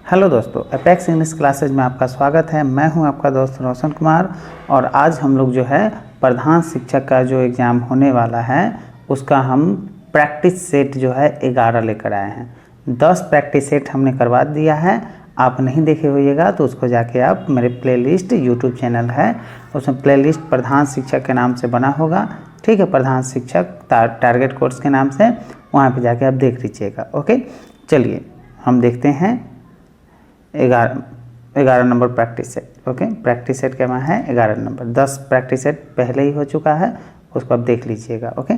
Hello दोस्तों, apex English classes में आपका स्वागत है। मैं हूं आपका दोस्त रोशन कुमार और आज हम लोग जो है प्रधान शिक्षक का जो एग्ज़ाम होने वाला है उसका हम प्रैक्टिस सेट जो है 11 लेकर आए हैं। 10 प्रैक्टिस सेट हमने करवा दिया है। आप नहीं देखे होइएगा तो उसको जाके आप मेरे प्लेलिस्ट यूट्यूब चैनल है उसमें प्लेलिस्ट प्रधान शिक्षक के नाम से बना होगा, ठीक है। प्रधान शिक्षक टारगेट कोर्स के नाम से वहाँ पे जाके आप देख लीजिएगा। ओके, चलिए हम देखते हैं 11 number practice set. Okay, practice set क्या है 11 नंबर। 10 प्रैक्टिस सेट पहले ही हो चुका है, उसको आप देख लीजिएगा। ओके,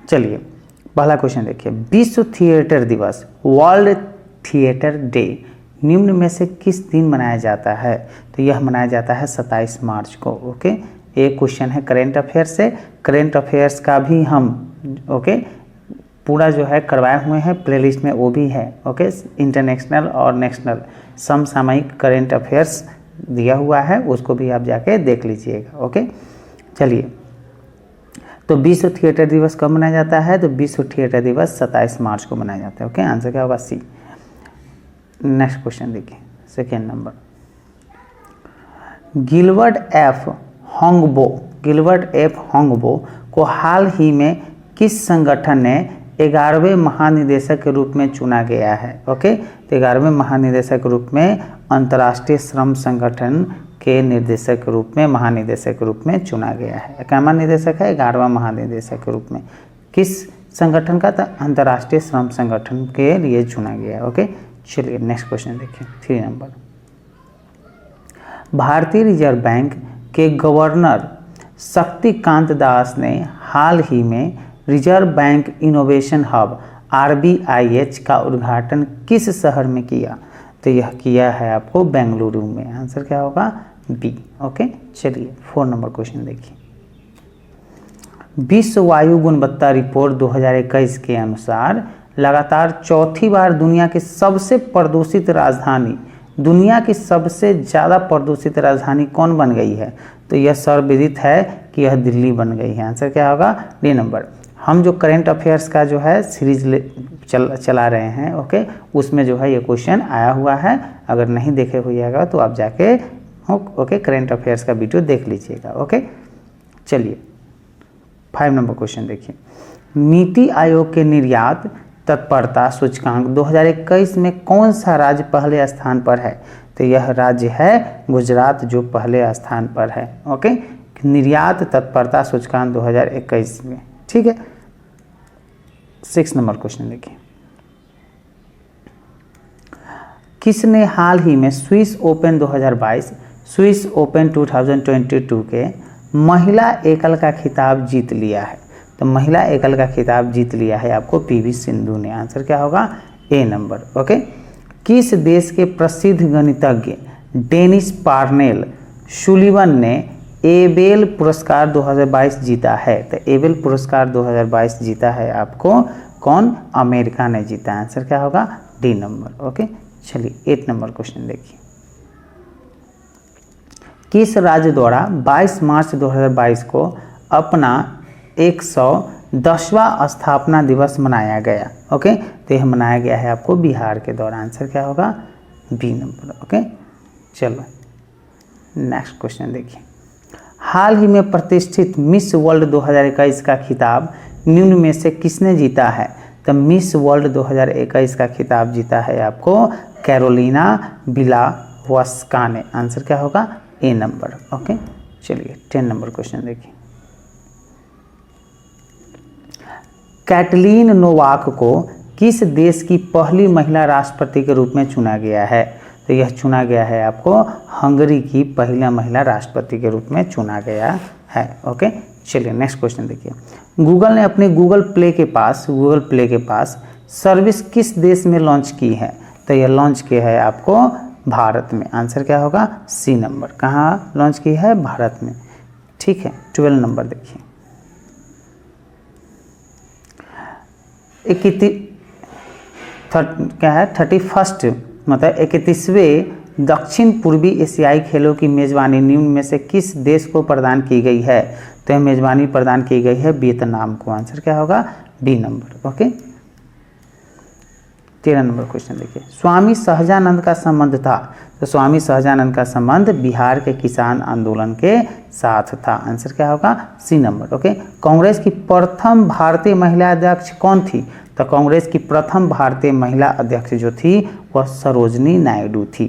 चलिए पहला क्वेश्चन देखिए। विश्व थिएटर दिवस, वर्ल्ड थिएटर डे, निम्न में से किस दिन मनाया जाता है? तो यह मनाया जाता है 27 मार्च को। ओके, एक क्वेश्चन है करेंट अफेयर्स से। करेंट अफेयर्स का भी हम पूरा जो है करवाए हुए हैं प्लेलिस्ट में, वो भी है। ओके, इंटरनेशनल और नेशनल समसामयिक करेंट अफेयर्स दिया हुआ है, उसको भी आप जाके देख लीजिएगा। ओके, चलिए तो विश्व थिएटर दिवस कब मनाया जाता है? तो विश्व थिएटर दिवस 27 मार्च को मनाया जाता है। ओके, आंसर क्या होगा? सी। नेक्स्ट क्वेश्चन देखिए, second number. Gilbert F Houngbo को हाल ही में किस संगठन ने 11वें महानिदेशक के रूप में चुना गया है? ओके, तो 11वें महानिदेशक के रूप में अंतर्राष्ट्रीय श्रम संगठन के निर्देशक के रूप में महानिदेशक के रूप में चुना गया है। क्या महानिदेशक है? 11वां महानिदेशक के रूप में किस संगठन का? तो अंतर्राष्ट्रीय श्रम संगठन के लिए चुना गया है। ओके, चलिए नेक्स्ट क्वेश्चन देखिए, 3 नंबर। भारतीय रिजर्व बैंक के गवर्नर शक्तिकांत दास ने हाल ही में reserve bank innovation hub RBIH का उद्घाटन किस शहर में किया? तो यह किया है आपको बेंगलुरु में। आंसर क्या होगा? बी। ओके, चलिए 4 नंबर क्वेश्चन देखिए। विश्व वायु गुणवत्ता रिपोर्ट 2021 के अनुसार लगातार चौथी बार दुनिया की सबसे ज़्यादा प्रदूषित राजधानी कौन बन गई है? तो यह सर्वविदित है कि यह दिल्ली बन गई है। आंसर क्या होगा? D number. हम जो करेंट अफेयर्स का जो है सीरीज चला रहे हैं, ओके, उसमें जो है ये क्वेश्चन आया हुआ है। अगर नहीं देखे हुएगा तो आप जाके ओके करेंट अफेयर्स का वीडियो देख लीजिएगा। ओके, चलिए 5 नंबर क्वेश्चन देखिए। नीति आयोग के निर्यात तत्परता सूचकांक 2021 में कौन सा राज्य पहले स्थान पर है? तो यह राज्य है गुजरात, जो पहले स्थान पर है। ओके, निर्यात तत्परता सूचकांक 2021 में, ठीक है। 6 नंबर क्वेश्चन देखिए। किसने हाल ही में स्विस ओपन 2022, स्विस ओपन 2022 के महिला एकल का खिताब जीत लिया है? तो महिला एकल का खिताब जीत लिया है आपको PV सिंधु ने। आंसर क्या होगा? ए नंबर। ओके, किस देश के प्रसिद्ध गणितज्ञ डेनिस पार्नेल सुलिवन ने एबेल पुरस्कार 2022 जीता है? तो एबेल पुरस्कार 2022 जीता है आपको कौन? अमेरिका ने जीता। आंसर क्या होगा? D number. ओके, चलिए 8 नंबर क्वेश्चन देखिए। किस राज्य द्वारा 22 मार्च 2022 को अपना 110वां स्थापना दिवस मनाया गया? ओके, तो यह मनाया गया है आपको बिहार के द्वारा। आंसर क्या होगा? B number. ओके, चलो नेक्स्ट क्वेश्चन देखिए। हाल ही में प्रतिष्ठित मिस वर्ल्ड 2021 का खिताब निम्न में से किसने जीता है? तो मिस वर्ल्ड 2021 का खिताब जीता है आपको कैरोलिना बिलावस्का ने। आंसर क्या होगा? ए नंबर। ओके, चलिए 10 नंबर क्वेश्चन देखिए। कैटलीन नोवाक को किस देश की पहली महिला राष्ट्रपति के रूप में चुना गया है? तो यह चुना गया है आपको हंगरी की पहला महिला राष्ट्रपति के रूप में चुना गया है। ओके, चलिए नेक्स्ट क्वेश्चन देखिए। गूगल ने अपने गूगल प्ले के पास सर्विस किस देश में लॉन्च की है? तो यह लॉन्च किया है आपको भारत में। आंसर क्या होगा? C number. कहाँ लॉन्च की है? भारत में, ठीक है। 12 नंबर देखिए। 31वें दक्षिण पूर्वी एशियाई खेलों की मेजबानी निम्न में से किस देश को प्रदान की गई है? तो यह मेजबानी प्रदान की गई है वियतनाम को। आंसर क्या होगा? B number. Okay, 13 number question देखिए, स्वामी सहजानंद का संबंध था, तो स्वामी सहजानंद का संबंध बिहार के किसान आंदोलन के साथ था। आंसर क्या होगा? C number. ओके, कांग्रेस की प्रथम भारतीय महिला अध्यक्ष कौन थी? तो कांग्रेस की प्रथम भारतीय महिला अध्यक्ष जो थी वह सरोजनी नायडू थी।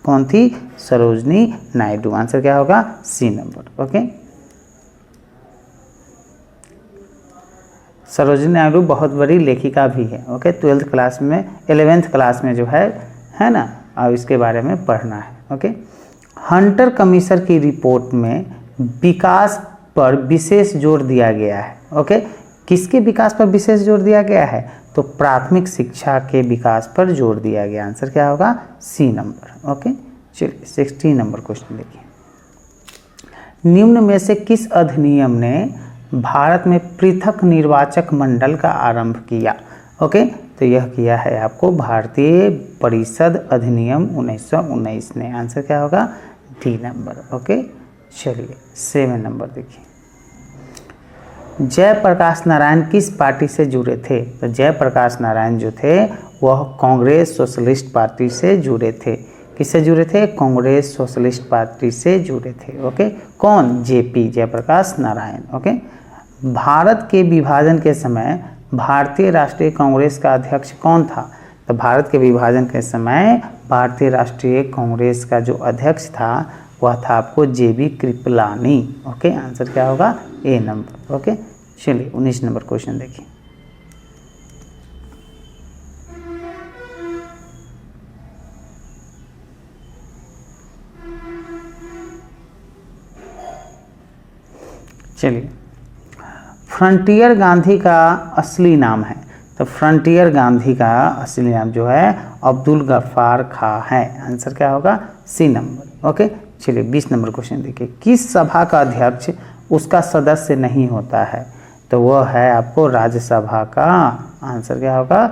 कौन थी? सरोजनी नायडू। आंसर क्या होगा? C number. Okay, Sarojini Naidu बहुत बड़ी लेखिका भी है। ओके, 12th क्लास में 11th क्लास में जो है ना, अब इसके बारे में पढ़ना है। ओके, हंटर कमीशन की रिपोर्ट में विकास पर विशेष जोर दिया गया है। ओके, किसके विकास पर विशेष जोर दिया गया है? तो प्राथमिक शिक्षा के विकास पर जोर दिया गया। आंसर क्या होगा? C number. ओके, चलिए 16 नंबर क्वेश्चन देखिए, निम्न में से किस अधिनियम ने भारत में पृथक निर्वाचक मंडल का आरंभ किया? ओके, तो यह किया है आपको भारतीय परिषद अधिनियम 1919 ने। आंसर क्या होगा? D number. ओके, चलिए 7 नंबर देखिए, जयप्रकाश नारायण किस पार्टी से जुड़े थे? तो जयप्रकाश नारायण जो थे वह कांग्रेस सोशलिस्ट पार्टी से जुड़े थे। किससे जुड़े थे? कांग्रेस सोशलिस्ट पार्टी से जुड़े थे। ओके, कौन? जेपी, जयप्रकाश नारायण। ओके, भारत के विभाजन के समय भारतीय राष्ट्रीय कांग्रेस का अध्यक्ष कौन था? तो भारत के विभाजन के समय भारतीय राष्ट्रीय कांग्रेस का जो अध्यक्ष था वह था आपको जेबी कृपलानी। ओके, आंसर क्या होगा? ए नंबर। ओके, चलिए 19 नंबर क्वेश्चन देखिए, चलिए फ्रंटियर गांधी का असली नाम है? तो फ्रंटियर गांधी का असली नाम जो है अब्दुल गफ्फार खां है। आंसर क्या होगा? C number. ओके, चलिए 20 नंबर क्वेश्चन देखिए, किस सभा का अध्यक्ष उसका सदस्य नहीं होता है? तो वह है आपको राज्यसभा का। आंसर क्या होगा?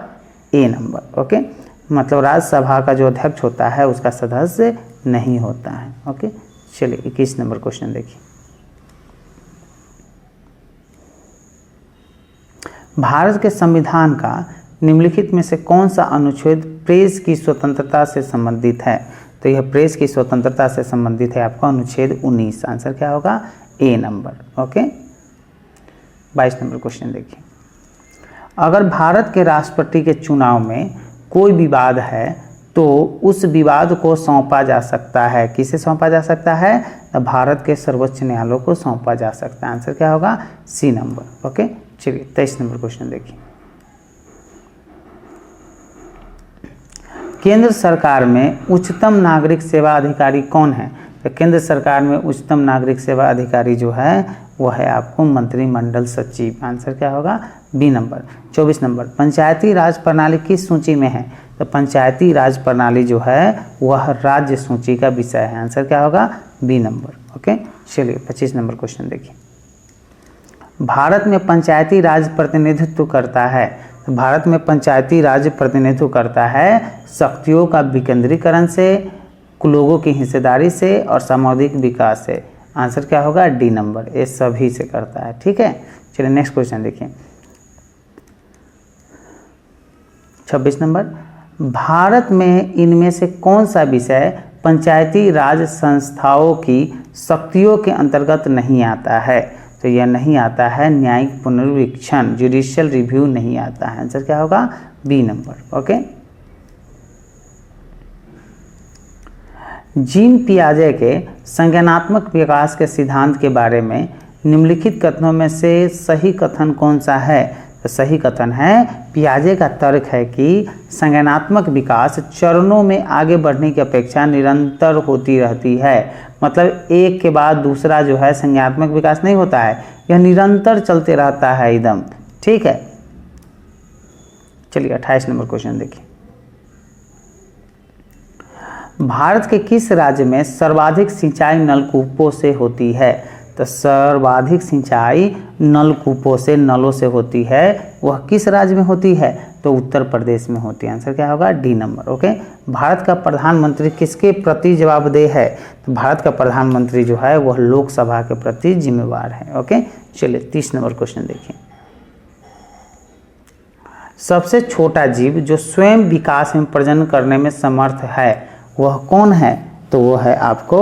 ए नंबर। ओके, मतलब राज्यसभा का जो अध्यक्ष होता है उसका सदस्य नहीं होता है। ओके, चलिए 21 नंबर क्वेश्चन देखिए, भारत के संविधान का निम्नलिखित में से कौन सा अनुच्छेद प्रेस की स्वतंत्रता से संबंधित है? तो यह प्रेस की स्वतंत्रता से संबंधित है आपका अनुच्छेद 19। आंसर क्या होगा? ए नंबर। ओके, 22 नंबर क्वेश्चन देखिए, अगर भारत के राष्ट्रपति के चुनाव में कोई विवाद है तो उस विवाद को सौंपा जा सकता है। किसे सौंपा जा सकता है? तो भारत के सर्वोच्च न्यायालय को सौंपा जा सकता है। आंसर क्या होगा? C number. ओके, चलिए 23 नंबर क्वेश्चन देखिए, केंद्र सरकार में उच्चतम नागरिक सेवा अधिकारी कौन है? तो केंद्र सरकार में उच्चतम नागरिक सेवा अधिकारी जो है वह है आपको मंत्रिमंडल सचिव। आंसर क्या होगा? B number. 24 number, Panchayati Raj प्रणाली किस सूची में है? तो पंचायती राज प्रणाली जो है वह राज्य सूची का विषय है। आंसर क्या होगा? B number. ओके, चलिए 25 नंबर क्वेश्चन देखिए, भारत में पंचायती राज प्रतिनिधित्व करता है? तो भारत में पंचायती राज प्रतिनिधित्व करता है शक्तियों का विकेंद्रीकरण से, लोगों की हिस्सेदारी से और सामुदायिक विकास से। आंसर क्या होगा? D number. ये सभी से करता है। ठीक है, चलिए नेक्स्ट क्वेश्चन देखिए, 26 नंबर, भारत में इनमें से कौन सा विषय पंचायती राज संस्थाओं की शक्तियों के अंतर्गत नहीं आता है? तो यह नहीं आता है न्यायिक पुनर्वीक्षण, जुडिशियल रिव्यू नहीं आता है। आंसर क्या होगा? B number. ओके, जीन पियाजे के संज्ञानात्मक विकास के सिद्धांत के बारे में निम्नलिखित कथनों में से सही कथन कौन सा है? तो सही कथन है, पियाजे का तर्क है कि संज्ञानात्मक विकास चरणों में आगे बढ़ने की अपेक्षा निरंतर होती रहती है। मतलब एक के बाद दूसरा जो है संज्ञानात्मक विकास नहीं होता है, यह निरंतर चलते रहता है एकदम। ठीक है, चलिए 28 नंबर क्वेश्चन देखिए, भारत के किस राज्य में सर्वाधिक सिंचाई नलकूपों से होती है? तो सर्वाधिक सिंचाई नलकूपों से, नलों से होती है, वह किस राज्य में होती है? तो उत्तर प्रदेश में होती है। आंसर क्या होगा? D number. ओके, भारत का प्रधानमंत्री किसके प्रति जवाबदेह है? तो भारत का प्रधानमंत्री जो है वह लोकसभा के प्रति जिम्मेवार है। ओके, चलिए 30 नंबर क्वेश्चन देखिए, सबसे छोटा जीव जो स्वयं विकास में प्रजनन करने में समर्थ है वह कौन है? तो वो है आपको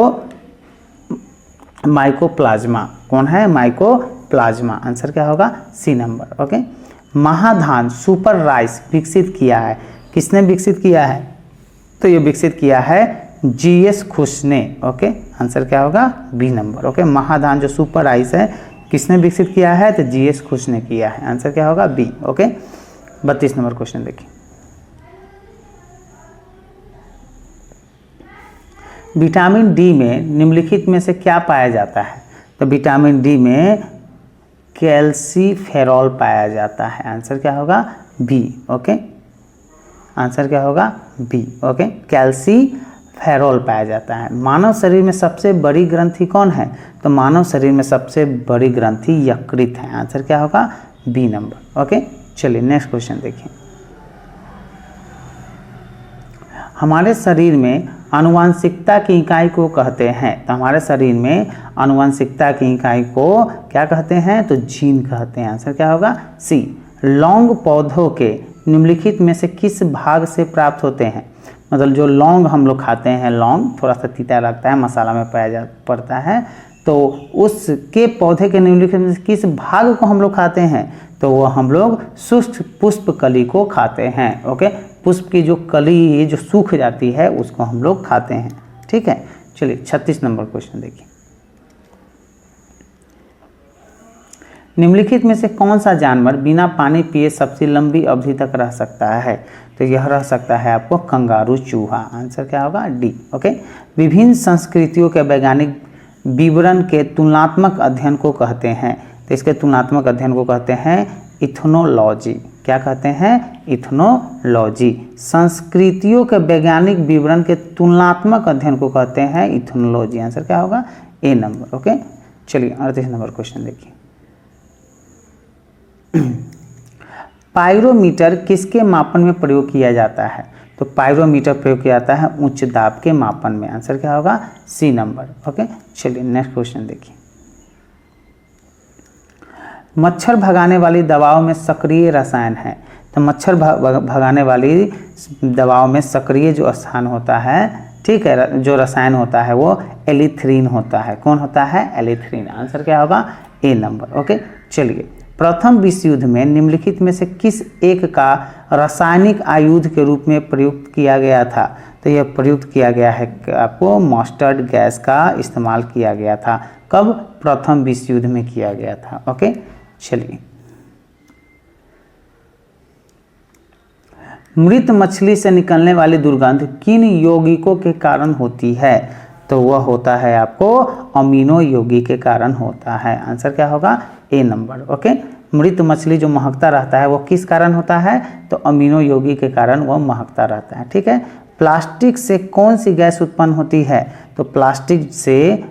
माइकोप्लाज्मा। कौन है? माइकोप्लाज्मा। आंसर क्या होगा? C number. Okay. Mahadhan super rice विकसित किया है, किसने विकसित किया है? तो ये विकसित किया है जीएस खुश ने। ओके, आंसर क्या होगा? B number. ओके, महाधान जो सुपर राइस है किसने विकसित किया है? तो जीएस खुश ने किया है। आंसर क्या होगा? बी। ओके, 32 नंबर क्वेश्चन देखिए। विटामिन डी में निम्नलिखित में से क्या पाया जाता है? तो विटामिन डी में कैल्सीफेरॉल पाया जाता है। आंसर क्या होगा? बी। ओके, आंसर क्या होगा? बी। ओके, कैल्सीफेरॉल पाया जाता है। मानव शरीर में सबसे बड़ी ग्रंथि कौन है? तो मानव शरीर में सबसे बड़ी ग्रंथि यकृत है। आंसर क्या होगा? B number. ओके, चलिए नेक्स्ट क्वेश्चन देखिए। हमारे शरीर में आनुवांशिकता की इकाई को कहते हैं। तो हमारे शरीर में आनुवांशिकता की इकाई को क्या कहते हैं? तो जीन कहते हैं। आंसर क्या होगा? सी। लौंग पौधों के निम्नलिखित में से किस भाग से प्राप्त होते हैं? मतलब जो लौंग हम लोग खाते हैं, लौंग थोड़ा सा तीता लगता है, मसाला में पाया पड़ता है, तो उसके पौधे के निम्नलिखित में से किस भाग को हम लोग खाते हैं? तो वो हम लोग शुष्क पुष्प कली को खाते हैं। ओके, पुष्प की जो कली जो सूख जाती है उसको हम लोग खाते हैं। ठीक है, चलिए 36 नंबर क्वेश्चन देखिए। निम्नलिखित में से कौन सा जानवर बिना पानी पिए सबसे लंबी अवधि तक रह सकता है? तो यह रह सकता है आपको कंगारू चूहा। आंसर क्या होगा? डी। ओके, विभिन्न संस्कृतियों के वैज्ञानिक विवरण के तुलनात्मक अध्ययन को कहते हैं। तो इसके तुलनात्मक अध्ययन को कहते हैं इथनोलॉजी। क्या कहते हैं? इथनोलॉजी। संस्कृतियों के वैज्ञानिक विवरण के तुलनात्मक अध्ययन को कहते हैं इथनोलॉजी। आंसर क्या होगा? ए नंबर। ओके, चलिए 38 नंबर क्वेश्चन देखिए। पायरोमीटर किसके मापन में प्रयोग किया जाता है? तो पायरोमीटर प्रयोग किया जाता है उच्च दाब के मापन में। आंसर क्या होगा? C number. ओके, चलिए नेक्स्ट क्वेश्चन देखिए। मच्छर भगाने वाली दवाओं में सक्रिय रसायन है। तो मच्छर भगाने वाली दवाओं में सक्रिय जो स्थान होता है, ठीक है, जो रसायन होता है वो एलिथ्रीन होता है। कौन होता है? एलिथ्रीन। आंसर क्या होगा? ए नंबर। ओके, चलिए प्रथम विश्व युद्ध में निम्नलिखित में से किस एक का रासायनिक आयुध के रूप में प्रयुक्त किया गया था? तो यह प्रयुक्त किया गया है आपको मस्टर्ड गैस का इस्तेमाल किया गया था। कब? प्रथम विश्व युद्ध में किया गया था। ओके, चलिए मृत मछली से निकलने वाली दुर्गंध किन यौगिकों के कारण होती है? तो वह होता है आपको अमीनो यौगिक के कारण होता है। आंसर क्या होगा? ए नंबर। ओके, मृत मछली जो महकता रहता है वो किस कारण होता है? तो अमीनो यौगिक के कारण वह महकता रहता है। ठीक है, प्लास्टिक से कौन सी गैस उत्पन्न होती है? तो प्लास्टिक से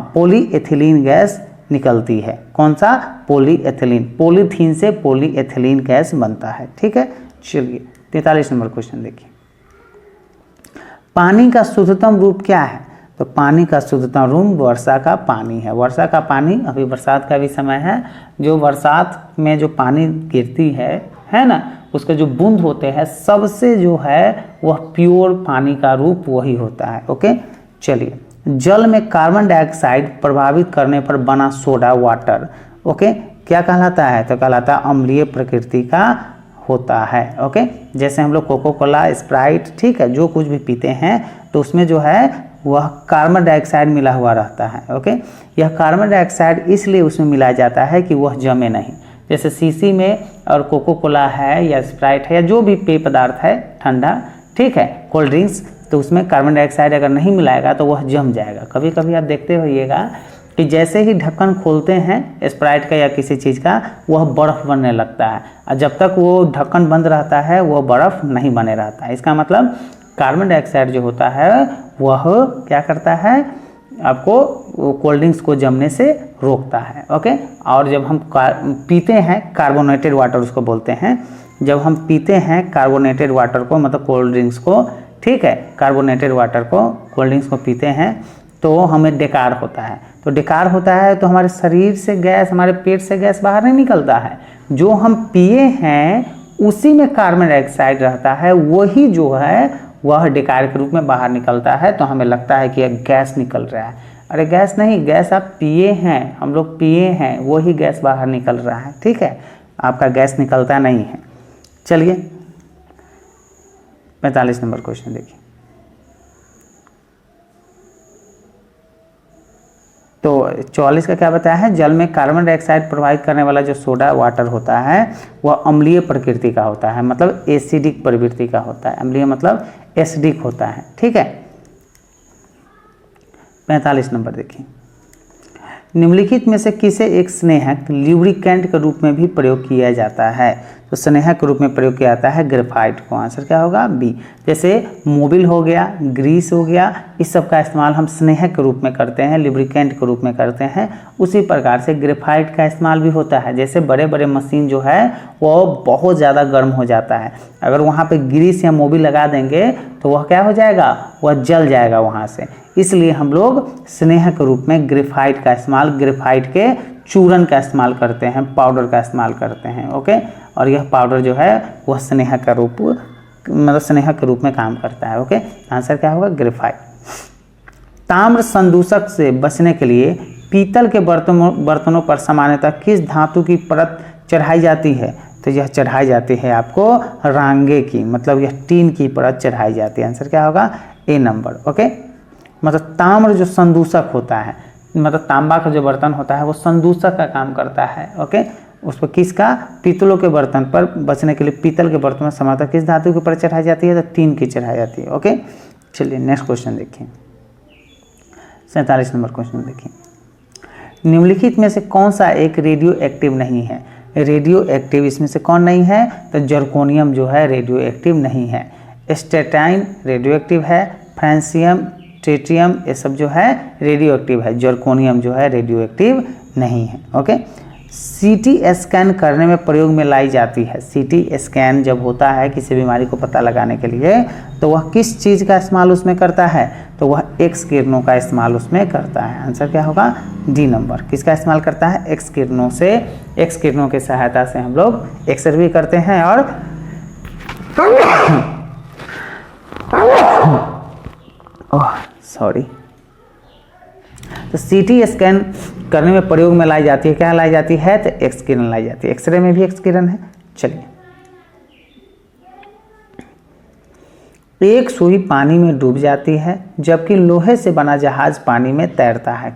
पॉलीएथिलीन गैस निकलती है। कौन सा? पॉलीएथिलीन। पॉलीथीन से पॉलीएथिलीन गैस बनता है। ठीक है, चलिए 43 नंबर क्वेश्चन देखिए। पानी का शुद्धतम रूप क्या है? तो पानी का शुद्धतम रूप वर्षा का पानी है। वर्षा का पानी, अभी बरसात का भी समय है, जो बरसात में जो पानी गिरती है ना, उसके जो बूंद होते हैं सबसे जो है वह प्योर पानी का रूप वही होता है। ओके, चलिए जल में कार्बन डाइऑक्साइड प्रभावित करने पर बना सोडा वाटर, ओके, क्या कहलाता है? तो कहलाता है अम्लीय प्रकृति का होता है। ओके, जैसे हम लोग कोको कोला, स्प्राइट, ठीक है, जो कुछ भी पीते हैं तो उसमें जो है वह कार्बन डाइऑक्साइड मिला हुआ रहता है। ओके, यह कार्बन डाइऑक्साइड इसलिए उसमें मिलाया जाता है कि वह जमे नहीं। जैसे सीसी में और कोको कोला है या स्प्राइट है या जो भी पेय पदार्थ है ठंडा, ठीक है, कोल्ड ड्रिंक्स, तो उसमें कार्बन डाइऑक्साइड अगर नहीं मिलाएगा तो वह जम जाएगा। कभी कभी आप देखते होइएगा कि जैसे ही ढक्कन खोलते हैं स्प्राइट का या किसी चीज़ का, वह बर्फ़ बनने लगता है, और जब तक वो ढक्कन बंद रहता है वह बर्फ़ नहीं बने रहता है। इसका मतलब कार्बन डाइऑक्साइड जो होता है वह क्या करता है? आपको कोल्ड ड्रिंक्स को जमने से रोकता है। ओके, और जब हम पीते हैं कार्बोनेटेड वाटर उसको बोलते हैं, जब हम पीते हैं कार्बोनेटेड वाटर को, मतलब कोल्ड ड्रिंक्स को, ठीक है, कार्बोनेटेड वाटर को, कोल्ड ड्रिंक्स को पीते हैं तो हमें डेकार होता है। तो डेकार होता है तो हमारे शरीर से गैस, हमारे पेट से गैस बाहर नहीं निकलता है, जो हम पिए हैं उसी में कार्बन डाइऑक्साइड रहता है, वही जो है वह डेकार के रूप में बाहर निकलता है। तो हमें लगता है कि यह गैस निकल रहा है, अरे गैस नहीं, गैस आप पिए हैं, हम लोग पिए हैं, वही गैस बाहर निकल रहा है, ठीक है, आपका गैस निकलता नहीं है। चलिए 45 नंबर क्वेश्चन देखिए। तो 44 का क्या बताया है, जल में कार्बन डाइऑक्साइड प्रवाहित करने वाला जो सोडा वाटर होता है वह अम्लीय प्रकृति का होता है, मतलब एसिडिक प्रवृत्ति का होता है। अम्लीय मतलब एसिडिक होता है, ठीक है। 45 नंबर देखिए, निम्नलिखित में से किसे एक स्नेहक ल्यूब्रिकेंट के रूप में भी प्रयोग किया जाता है। तो स्नेहक के रूप में प्रयोग किया जाता है ग्रेफाइट को, आंसर क्या होगा बी। जैसे मोबिल हो गया, ग्रीस हो गया, इस सब का इस्तेमाल हम स्नेहक के रूप में करते हैं, ल्यूब्रिकेंट के रूप में करते हैं। उसी प्रकार से ग्रेफाइट का इस्तेमाल भी होता है। जैसे बड़े बड़े मशीन जो है वो बहुत ज़्यादा गर्म हो जाता है, अगर वहाँ पे ग्रीस या मोबिल लगा देंगे तो वह क्या हो जाएगा, वह जल जाएगा वहाँ से। इसलिए हम लोग स्नेहक के रूप में ग्रेफाइट का इस्तेमाल, ग्रेफाइट के चूर्ण का इस्तेमाल करते हैं, पाउडर का इस्तेमाल करते हैं, ओके। और यह पाउडर जो है वह स्नेहक का रूप, मतलब स्नेहक के रूप में काम करता है, ओके। आंसर क्या होगा ग्रेफाइट। ताम्र संदूषक से बचने के लिए पीतल के बर्तनों पर सामान्यतः किस धातु की परत चढ़ाई जाती है। तो यह चढ़ाई जाती है आपको रांगे की, मतलब यह टीन की परत चढ़ाई जाती है। आंसर क्या होगा ए नंबर, ओके। मतलब ताम्र जो संदूषक होता है, मतलब तांबा का जो बर्तन होता है वो संदूषक का काम करता है, ओके। उस पर किसका, पीतलों के बर्तन पर बचने के लिए पीतल के बर्तन में समानतः किस धातु की परत चढ़ाई जाती है, तो टीन की चढ़ाई जाती है, ओके। चलिए नेक्स्ट क्वेश्चन देखिए, 47 नंबर क्वेश्चन देखिए। निम्नलिखित में से कौन सा एक रेडियो एक्टिव नहीं है। रेडियो एक्टिव इसमें से कौन नहीं है, तो जर्कोनियम जो है रेडियो एक्टिव नहीं है। स्टेटाइन रेडियो एक्टिव है, फ्रांसियम, ट्रिटियम ये सब जो है रेडियो एक्टिव है, जर्कोनियम जो है रेडियो एक्टिव नहीं है, ओके। सीटी स्कैन करने में प्रयोग में लाई जाती है। सीटी स्कैन जब होता है किसी बीमारी को पता लगाने के लिए, तो वह किस चीज़ का इस्तेमाल उसमें करता है, तो वह एक्स किरणों का इस्तेमाल उसमें करता है। आंसर क्या होगा डी नंबर। किसका इस्तेमाल करता है, एक्स किरणों से, एक्स किरणों की सहायता से हम लोग एक्सरे करते हैं और सॉरी, तो सीटी स्कैन करने में प्रयोग में लाई जाती है, क्या लाई जाती है, तो एक्स किरण लाई जाती है। एक्सरे में भी एक्स किरण है। चलिए, एक सुई पानी में डूब जाती है जबकि लोहे से बना जहाज पानी में तैरता है,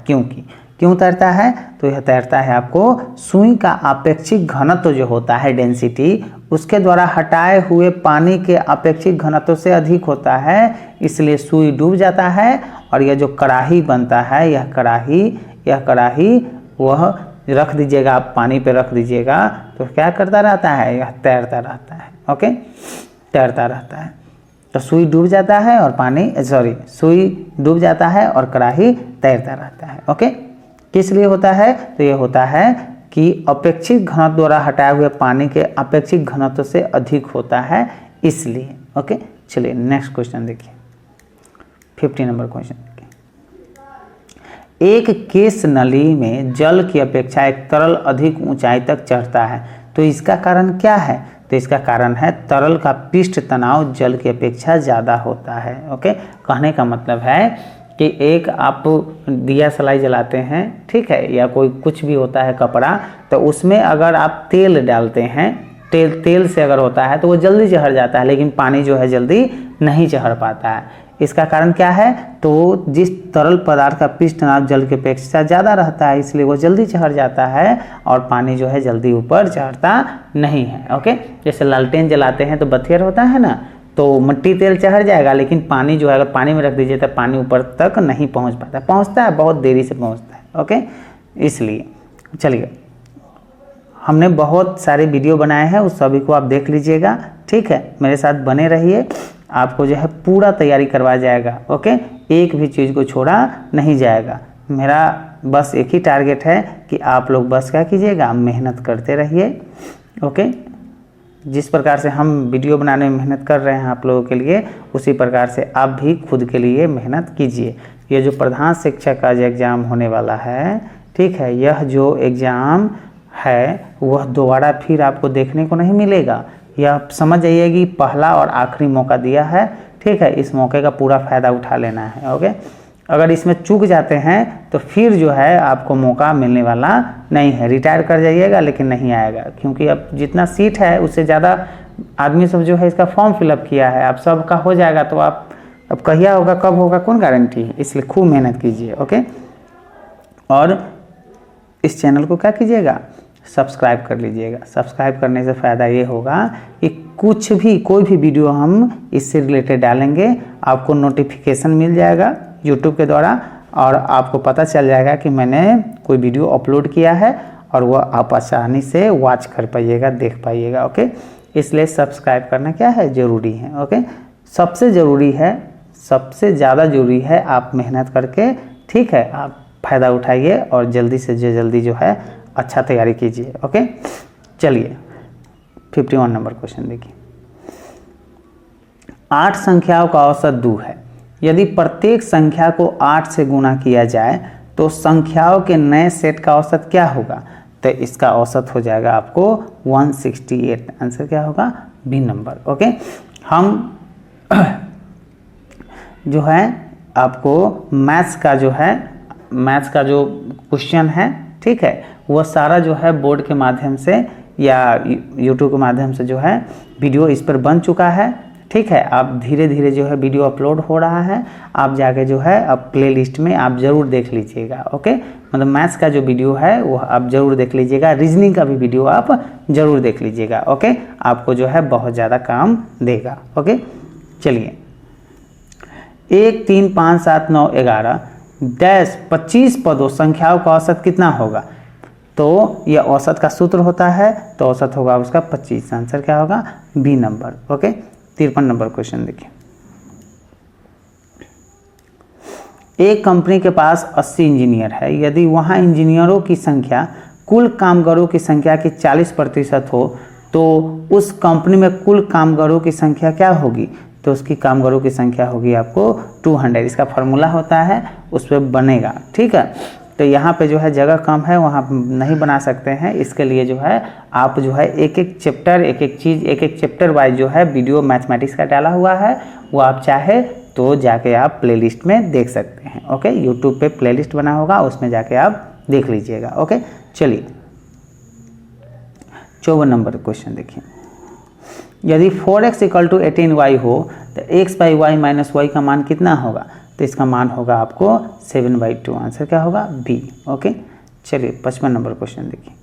क्यों तैरता है, तो यह तैरता है आपको सुई का अपेक्षिक घनत्व जो होता है डेंसिटी, उसके द्वारा हटाए हुए पानी के अपेक्षिक घनत्व से अधिक होता है, इसलिए सुई डूब जाता है। और यह जो कड़ाही बनता है, यह कड़ाही वह रख दीजिएगा, आप पानी पे रख दीजिएगा तो क्या करता रहता है, यह तैरता रहता है, ओके, तैरता रहता है। तो सुई डूब जाता है और सुई डूब जाता है और कड़ाही तैरता रहता है, ओके। किस लिए होता है, तो ये होता है कि अपेक्षित घनत्व द्वारा हटाए हुए पानी के अपेक्षित घनत्व से अधिक होता है, इसलिए, ओके। चलिए नेक्स्ट क्वेश्चन देखिए, 50 नंबर क्वेश्चन देखिए। एक केस नली में जल की अपेक्षा एक तरल अधिक ऊंचाई तक चढ़ता है, तो इसका कारण क्या है, तो इसका कारण है तरल का पृष्ठ तनाव जल की अपेक्षा ज़्यादा होता है, ओके। कहने का मतलब है कि एक आप दिया सलाई जलाते हैं, ठीक है, या कोई कुछ भी होता है कपड़ा, तो उसमें अगर आप तेल डालते हैं, तेल से अगर होता है तो वो जल्दी चढ़ जाता है, लेकिन पानी जो है जल्दी नहीं चढ़ पाता है। इसका कारण क्या है, तो जिस तरल पदार्थ का पृष्ठ तनाव जल की अपेक्षा ज़्यादा रहता है, इसलिए वो जल्दी चढ़ जाता है और पानी जो है जल्दी ऊपर चढ़ता नहीं है, ओके। जैसे लालटेन जलाते हैं तो बथियर होता है ना, तो मिट्टी तेल चढ़ जाएगा, लेकिन पानी जो है अगर पानी में रख दीजिए तो पानी ऊपर तक नहीं पहुंच पाता, पहुंचता है बहुत देरी से पहुंचता है, ओके। इसलिए चलिए, हमने बहुत सारे वीडियो बनाए हैं, उस सभी को आप देख लीजिएगा, ठीक है, मेरे साथ बने रहिए, आपको जो है पूरा तैयारी करवाया जाएगा, ओके। एक भी चीज़ को छोड़ा नहीं जाएगा। मेरा बस एक ही टारगेट है कि आप लोग बस क्या कीजिएगा, मेहनत करते रहिए, ओके। जिस प्रकार से हम वीडियो बनाने में मेहनत कर रहे हैं आप लोगों के लिए, उसी प्रकार से आप भी खुद के लिए मेहनत कीजिए। ये जो प्रधान शिक्षक का जो एग्ज़ाम होने वाला है, ठीक है, यह जो एग्ज़ाम है वह दोबारा फिर आपको देखने को नहीं मिलेगा। यह समझ जाइए कि पहला और आखिरी मौका दिया है, ठीक है, इस मौके का पूरा फ़ायदा उठा लेना है। ओके, अगर इसमें चूक जाते हैं तो फिर जो है आपको मौका मिलने वाला नहीं है। रिटायर कर जाइएगा लेकिन नहीं आएगा, क्योंकि अब जितना सीट है उससे ज़्यादा आदमी सब जो है इसका फॉर्म फिलअप किया है। अब सबका हो जाएगा तो आप अब कहिया होगा कब होगा कौन गारंटी है, इसलिए खूब मेहनत कीजिए। ओके, और इस चैनल को क्या कीजिएगा, सब्सक्राइब कर लीजिएगा। सब्सक्राइब करने से फ़ायदा ये होगा कि कुछ भी कोई भी वीडियो हम इससे रिलेटेड डालेंगे आपको नोटिफिकेशन मिल जाएगा यूट्यूब के द्वारा, और आपको पता चल जाएगा कि मैंने कोई वीडियो अपलोड किया है, और वह आप आसानी से वॉच कर पाइएगा, देख पाइएगा। ओके, इसलिए सब्सक्राइब करना क्या है, ज़रूरी है। ओके, सबसे ज़रूरी है, सबसे ज़्यादा ज़रूरी है आप मेहनत करके, ठीक है, आप फ़ायदा उठाइए और जल्दी से जल्दी जो है अच्छा तैयारी कीजिए। ओके, चलिए 51 नंबर क्वेश्चन देखिए। 8 संख्याओं का औसत 2 है। यदि प्रत्येक संख्या को 8 से गुणा किया जाए तो संख्याओं के नए सेट का औसत क्या होगा? तो इसका औसत हो जाएगा आपको 168। आंसर क्या होगा, बी नंबर। ओके, हम जो है आपको मैथ्स का जो क्वेश्चन है, ठीक है, वह सारा जो है बोर्ड के माध्यम से या यूट्यूब के माध्यम से जो है वीडियो इस पर बन चुका है, ठीक है। आप धीरे धीरे जो है वीडियो अपलोड हो रहा है, आप जाके जो है अब प्लेलिस्ट में आप ज़रूर देख लीजिएगा। ओके, मतलब मैथ्स का जो वीडियो है वो आप ज़रूर देख लीजिएगा, रीजनिंग का भी वीडियो आप ज़रूर देख लीजिएगा। ओके, आपको जो है बहुत ज़्यादा काम देगा। ओके, चलिए 1 3 5 7 9 11 डैश 25 पदों संख्याओं का औसत कितना होगा? तो यह औसत का सूत्र होता है, तो औसत होगा उसका 25। आंसर क्या होगा, B number. Okay, 53 number question देखिए। एक कंपनी के पास 80 इंजीनियर है। यदि वहां इंजीनियरों की संख्या कुल कामगारों की संख्या की 40% हो तो उस कंपनी में कुल कामगारों की संख्या क्या होगी? तो उसकी कामगारों की संख्या होगी आपको 200। इसका फार्मूला होता है, उस पर बनेगा, ठीक है। तो यहाँ पे जो है जगह कम है, वहाँ नहीं बना सकते हैं। इसके लिए जो है आप जो है एक एक चैप्टर, एक एक चीज़, एक एक चैप्टर वाइज जो है वीडियो मैथमेटिक्स का डाला हुआ है, वो आप चाहे तो जाके आप प्लेलिस्ट में देख सकते हैं। ओके, यूट्यूब पे प्लेलिस्ट बना होगा, उसमें जाके आप देख लीजिएगा। ओके, चलिए 54 नंबर क्वेश्चन देखिए। यदि 4x = 18y हो तो x/y - y का मान कितना होगा? तो इसका मान होगा आपको 7/2। आंसर क्या होगा, बी। ओके, चलिए 55 नंबर क्वेश्चन देखिए।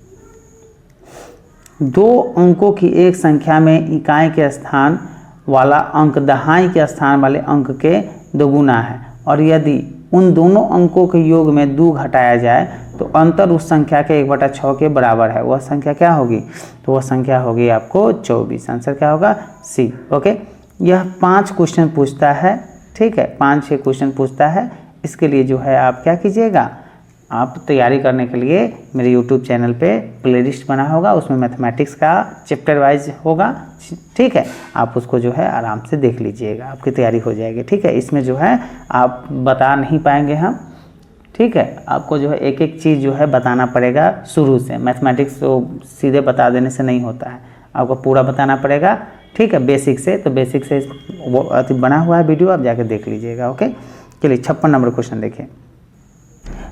2 अंकों की एक संख्या में इकाई के स्थान वाला अंक दहाई के स्थान वाले अंक के दोगुना है, और यदि उन दोनों अंकों के योग में 2 घटाया जाए तो अंतर उस संख्या के 1/6 के बराबर है। वह संख्या क्या होगी? तो वह संख्या होगी आपको 24। आंसर क्या होगा, सी। ओके, यह 5 क्वेश्चन पूछता है, ठीक है, 5-6 क्वेश्चन पूछता है। इसके लिए जो है आप क्या कीजिएगा, आप तैयारी करने के लिए मेरे यूट्यूब चैनल पे प्लेलिस्ट बना होगा, उसमें मैथमेटिक्स का चैप्टर वाइज होगा, ठीक है। आप उसको जो है आराम से देख लीजिएगा, आपकी तैयारी हो जाएगी, ठीक है। इसमें जो है आप बता नहीं पाएंगे हम, ठीक है। आपको जो है एक एक चीज़ जो है बताना पड़ेगा शुरू से। मैथमेटिक्स तो सीधे बता देने से नहीं होता है, आपको पूरा बताना पड़ेगा, ठीक है, बेसिक से। तो बेसिक से वो बना हुआ है वीडियो, आप जाके देख लीजिएगा। ओके, चलिए 56 नंबर क्वेश्चन देखिए।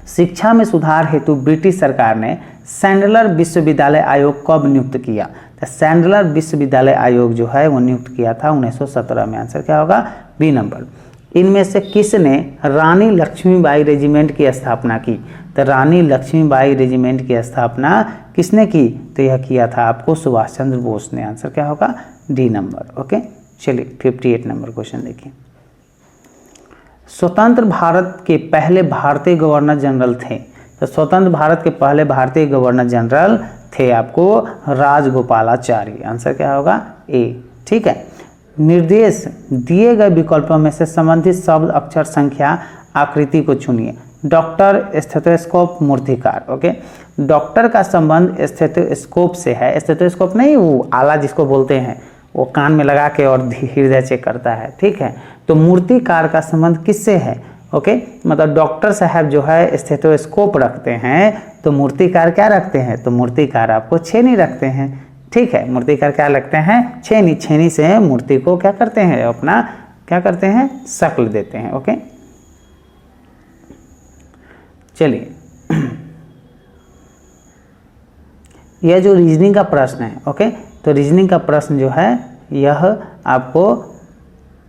शिक्षा में सुधार हेतु ब्रिटिश सरकार ने सैंडलर विश्वविद्यालय आयोग कब नियुक्त किया? तो सैंडलर विश्वविद्यालय आयोग जो है वो नियुक्त किया था 1917 में। आंसर क्या होगा, बी नंबर। इनमें से किसने रानी लक्ष्मीबाई रेजिमेंट की स्थापना की? तो रानी लक्ष्मीबाई रेजिमेंट की स्थापना किसने की? तो यह किया था आपको सुभाष चंद्र बोस ने। आंसर क्या होगा, डी नंबर। ओके, चलिए 58 नंबर क्वेश्चन देखिए। स्वतंत्र भारत के पहले भारतीय गवर्नर जनरल थे। तो स्वतंत्र भारत के पहले भारतीय गवर्नर जनरल थे आपको राजगोपालाचारी। आंसर क्या होगा, ए, ठीक है। निर्देश दिए गए विकल्पों में से संबंधित शब्द, अक्षर, संख्या, आकृति को चुनिए। डॉक्टर, स्टेथोस्कोप, मूर्तिकार। ओके, डॉक्टर का संबंध स्टेथोस्कोप से है। स्टेथोस्कोप नहीं, वो आला जिसको बोलते हैं, वो कान में लगा के और हृदय चेक करता है, ठीक है। तो मूर्तिकार का संबंध किससे है? ओके, मतलब डॉक्टर साहब जो है स्टेथोस्कोप रखते हैं, तो मूर्तिकार क्या रखते हैं, तो मूर्तिकार आपको छेनी रखते हैं। ठीक है, मूर्तिकार क्या लगते हैं, छेनी। छेनी से मूर्ति को क्या करते हैं, अपना क्या करते हैं, शक्ल देते हैं। ओके, चलिए यह जो रीजनिंग का प्रश्न है, ओके, तो रीजनिंग का प्रश्न जो है यह आपको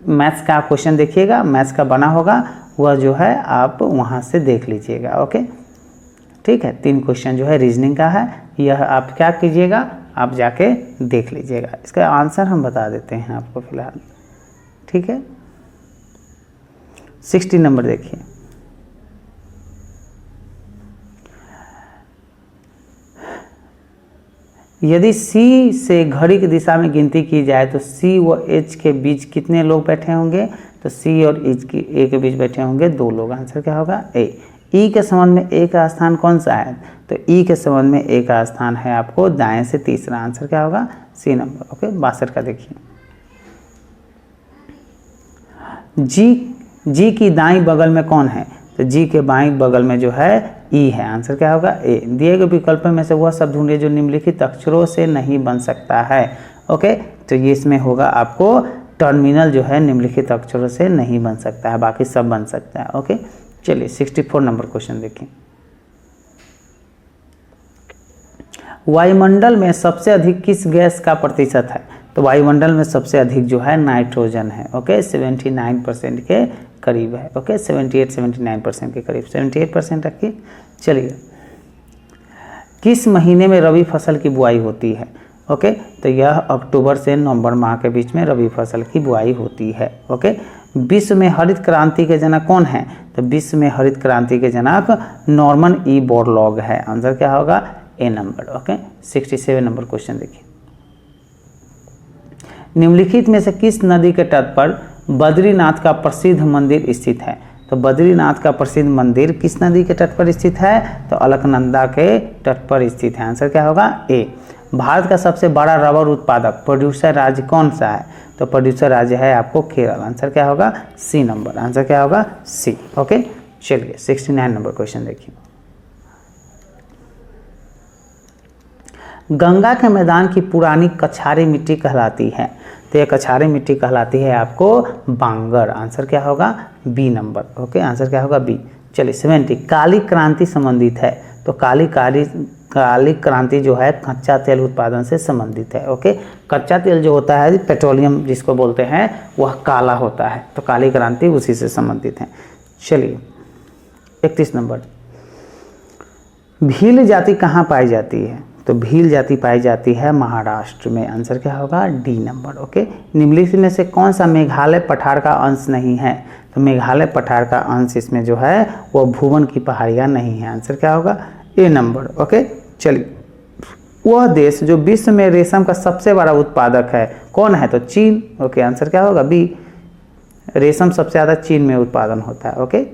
मैथ्स का क्वेश्चन देखिएगा, मैथ्स का बना होगा, वह जो है आप वहाँ से देख लीजिएगा। ओके, ठीक है, 3 क्वेश्चन जो है रीजनिंग का है, यह आप क्या कीजिएगा, आप जाके देख लीजिएगा। इसका आंसर हम बता देते हैं आपको फिलहाल। ठीक है, 60 नंबर देखिए, यदि C से घड़ी की दिशा में गिनती की जाए तो C व H के बीच कितने लोग बैठे होंगे, तो C और H के बीच बैठे होंगे 2 लोग। आंसर क्या होगा, A। E के संबंध में A का स्थान कौन सा है, तो E के संबंध में A का स्थान है आपको दाएं से तीसरा। आंसर क्या होगा, C नंबर। ओके, 62 का देखिए, G की दाईं बगल में कौन है, तो G के बाईं बगल में जो है E है। आंसर क्या होगा, A। दिए गए विकल्प में से वह शब्द ढूंढिए जो निम्नलिखित अक्षरों से नहीं बन सकता है। ओके, तो ये इसमें होगा आपको टर्मिनल जो है निम्नलिखित अक्षरों से नहीं बन सकता है, बाकी सब बन सकता है। ओके, चलिए 64 नंबर क्वेश्चन देखिए, वायुमंडल में सबसे अधिक किस गैस का प्रतिशत है, तो वायुमंडल में सबसे अधिक जो है नाइट्रोजन है। ओके, 79% के करीब है। ओके, 78-79% के करीब, 78% रखिए। चलिए, किस महीने में रबी फसल की बुआई होती है, ओके, तो यह अक्टूबर से नवंबर माह के बीच में रबी फसल की बुआई होती है। ओके, विश्व में हरित क्रांति के जनक कौन है, तो विश्व में हरित क्रांति के जनक नॉर्मन ई बोरलॉग है। आंसर क्या होगा, ए नंबर। ओके, 67 नंबर क्वेश्चन देखिए, निम्नलिखित में से किस नदी के तट पर बद्रीनाथ का प्रसिद्ध मंदिर स्थित है, तो बद्रीनाथ का प्रसिद्ध मंदिर किस नदी के तट पर स्थित है, तो अलकनंदा के तट पर स्थित है। आंसर क्या होगा, ए। भारत का सबसे बड़ा रबर उत्पादक प्रोड्यूसर राज्य कौन सा है, तो प्रोड्यूसर राज्य है आपको केरल। आंसर क्या होगा, सी नंबर। आंसर क्या होगा, सी। ओके, चलिए 69 नंबर क्वेश्चन देखिए, गंगा के मैदान की पुरानी कछारी मिट्टी कहलाती है, तो यह कछारी मिट्टी कहलाती है आपको बांगर। आंसर क्या होगा, बी नंबर। ओके, आंसर क्या होगा, बी। चलिए 70, काली क्रांति संबंधित है, तो काली क्रांति जो है कच्चा तेल उत्पादन से संबंधित है। ओके, कच्चा तेल जो होता है पेट्रोलियम जिसको बोलते हैं वह काला होता है, तो काली क्रांति उसी से संबंधित है। चलिए 31 नंबर, भील जाति कहाँ पाई जाती है, तो भील जाति पाई जाती है महाराष्ट्र में। आंसर क्या होगा, डी नंबर। ओके, निम्नलिखित में से कौन सा मेघालय पठार का अंश नहीं है, तो मेघालय पठार का अंश इसमें जो है वो भुवन की पहाड़ियाँ नहीं है। आंसर क्या होगा, ए नंबर। ओके, चलिए, वह देश जो विश्व में रेशम का सबसे बड़ा उत्पादक है कौन है, तो चीन। ओके, आंसर क्या होगा, बी। रेशम सबसे ज़्यादा चीन में उत्पादन होता है। ओके,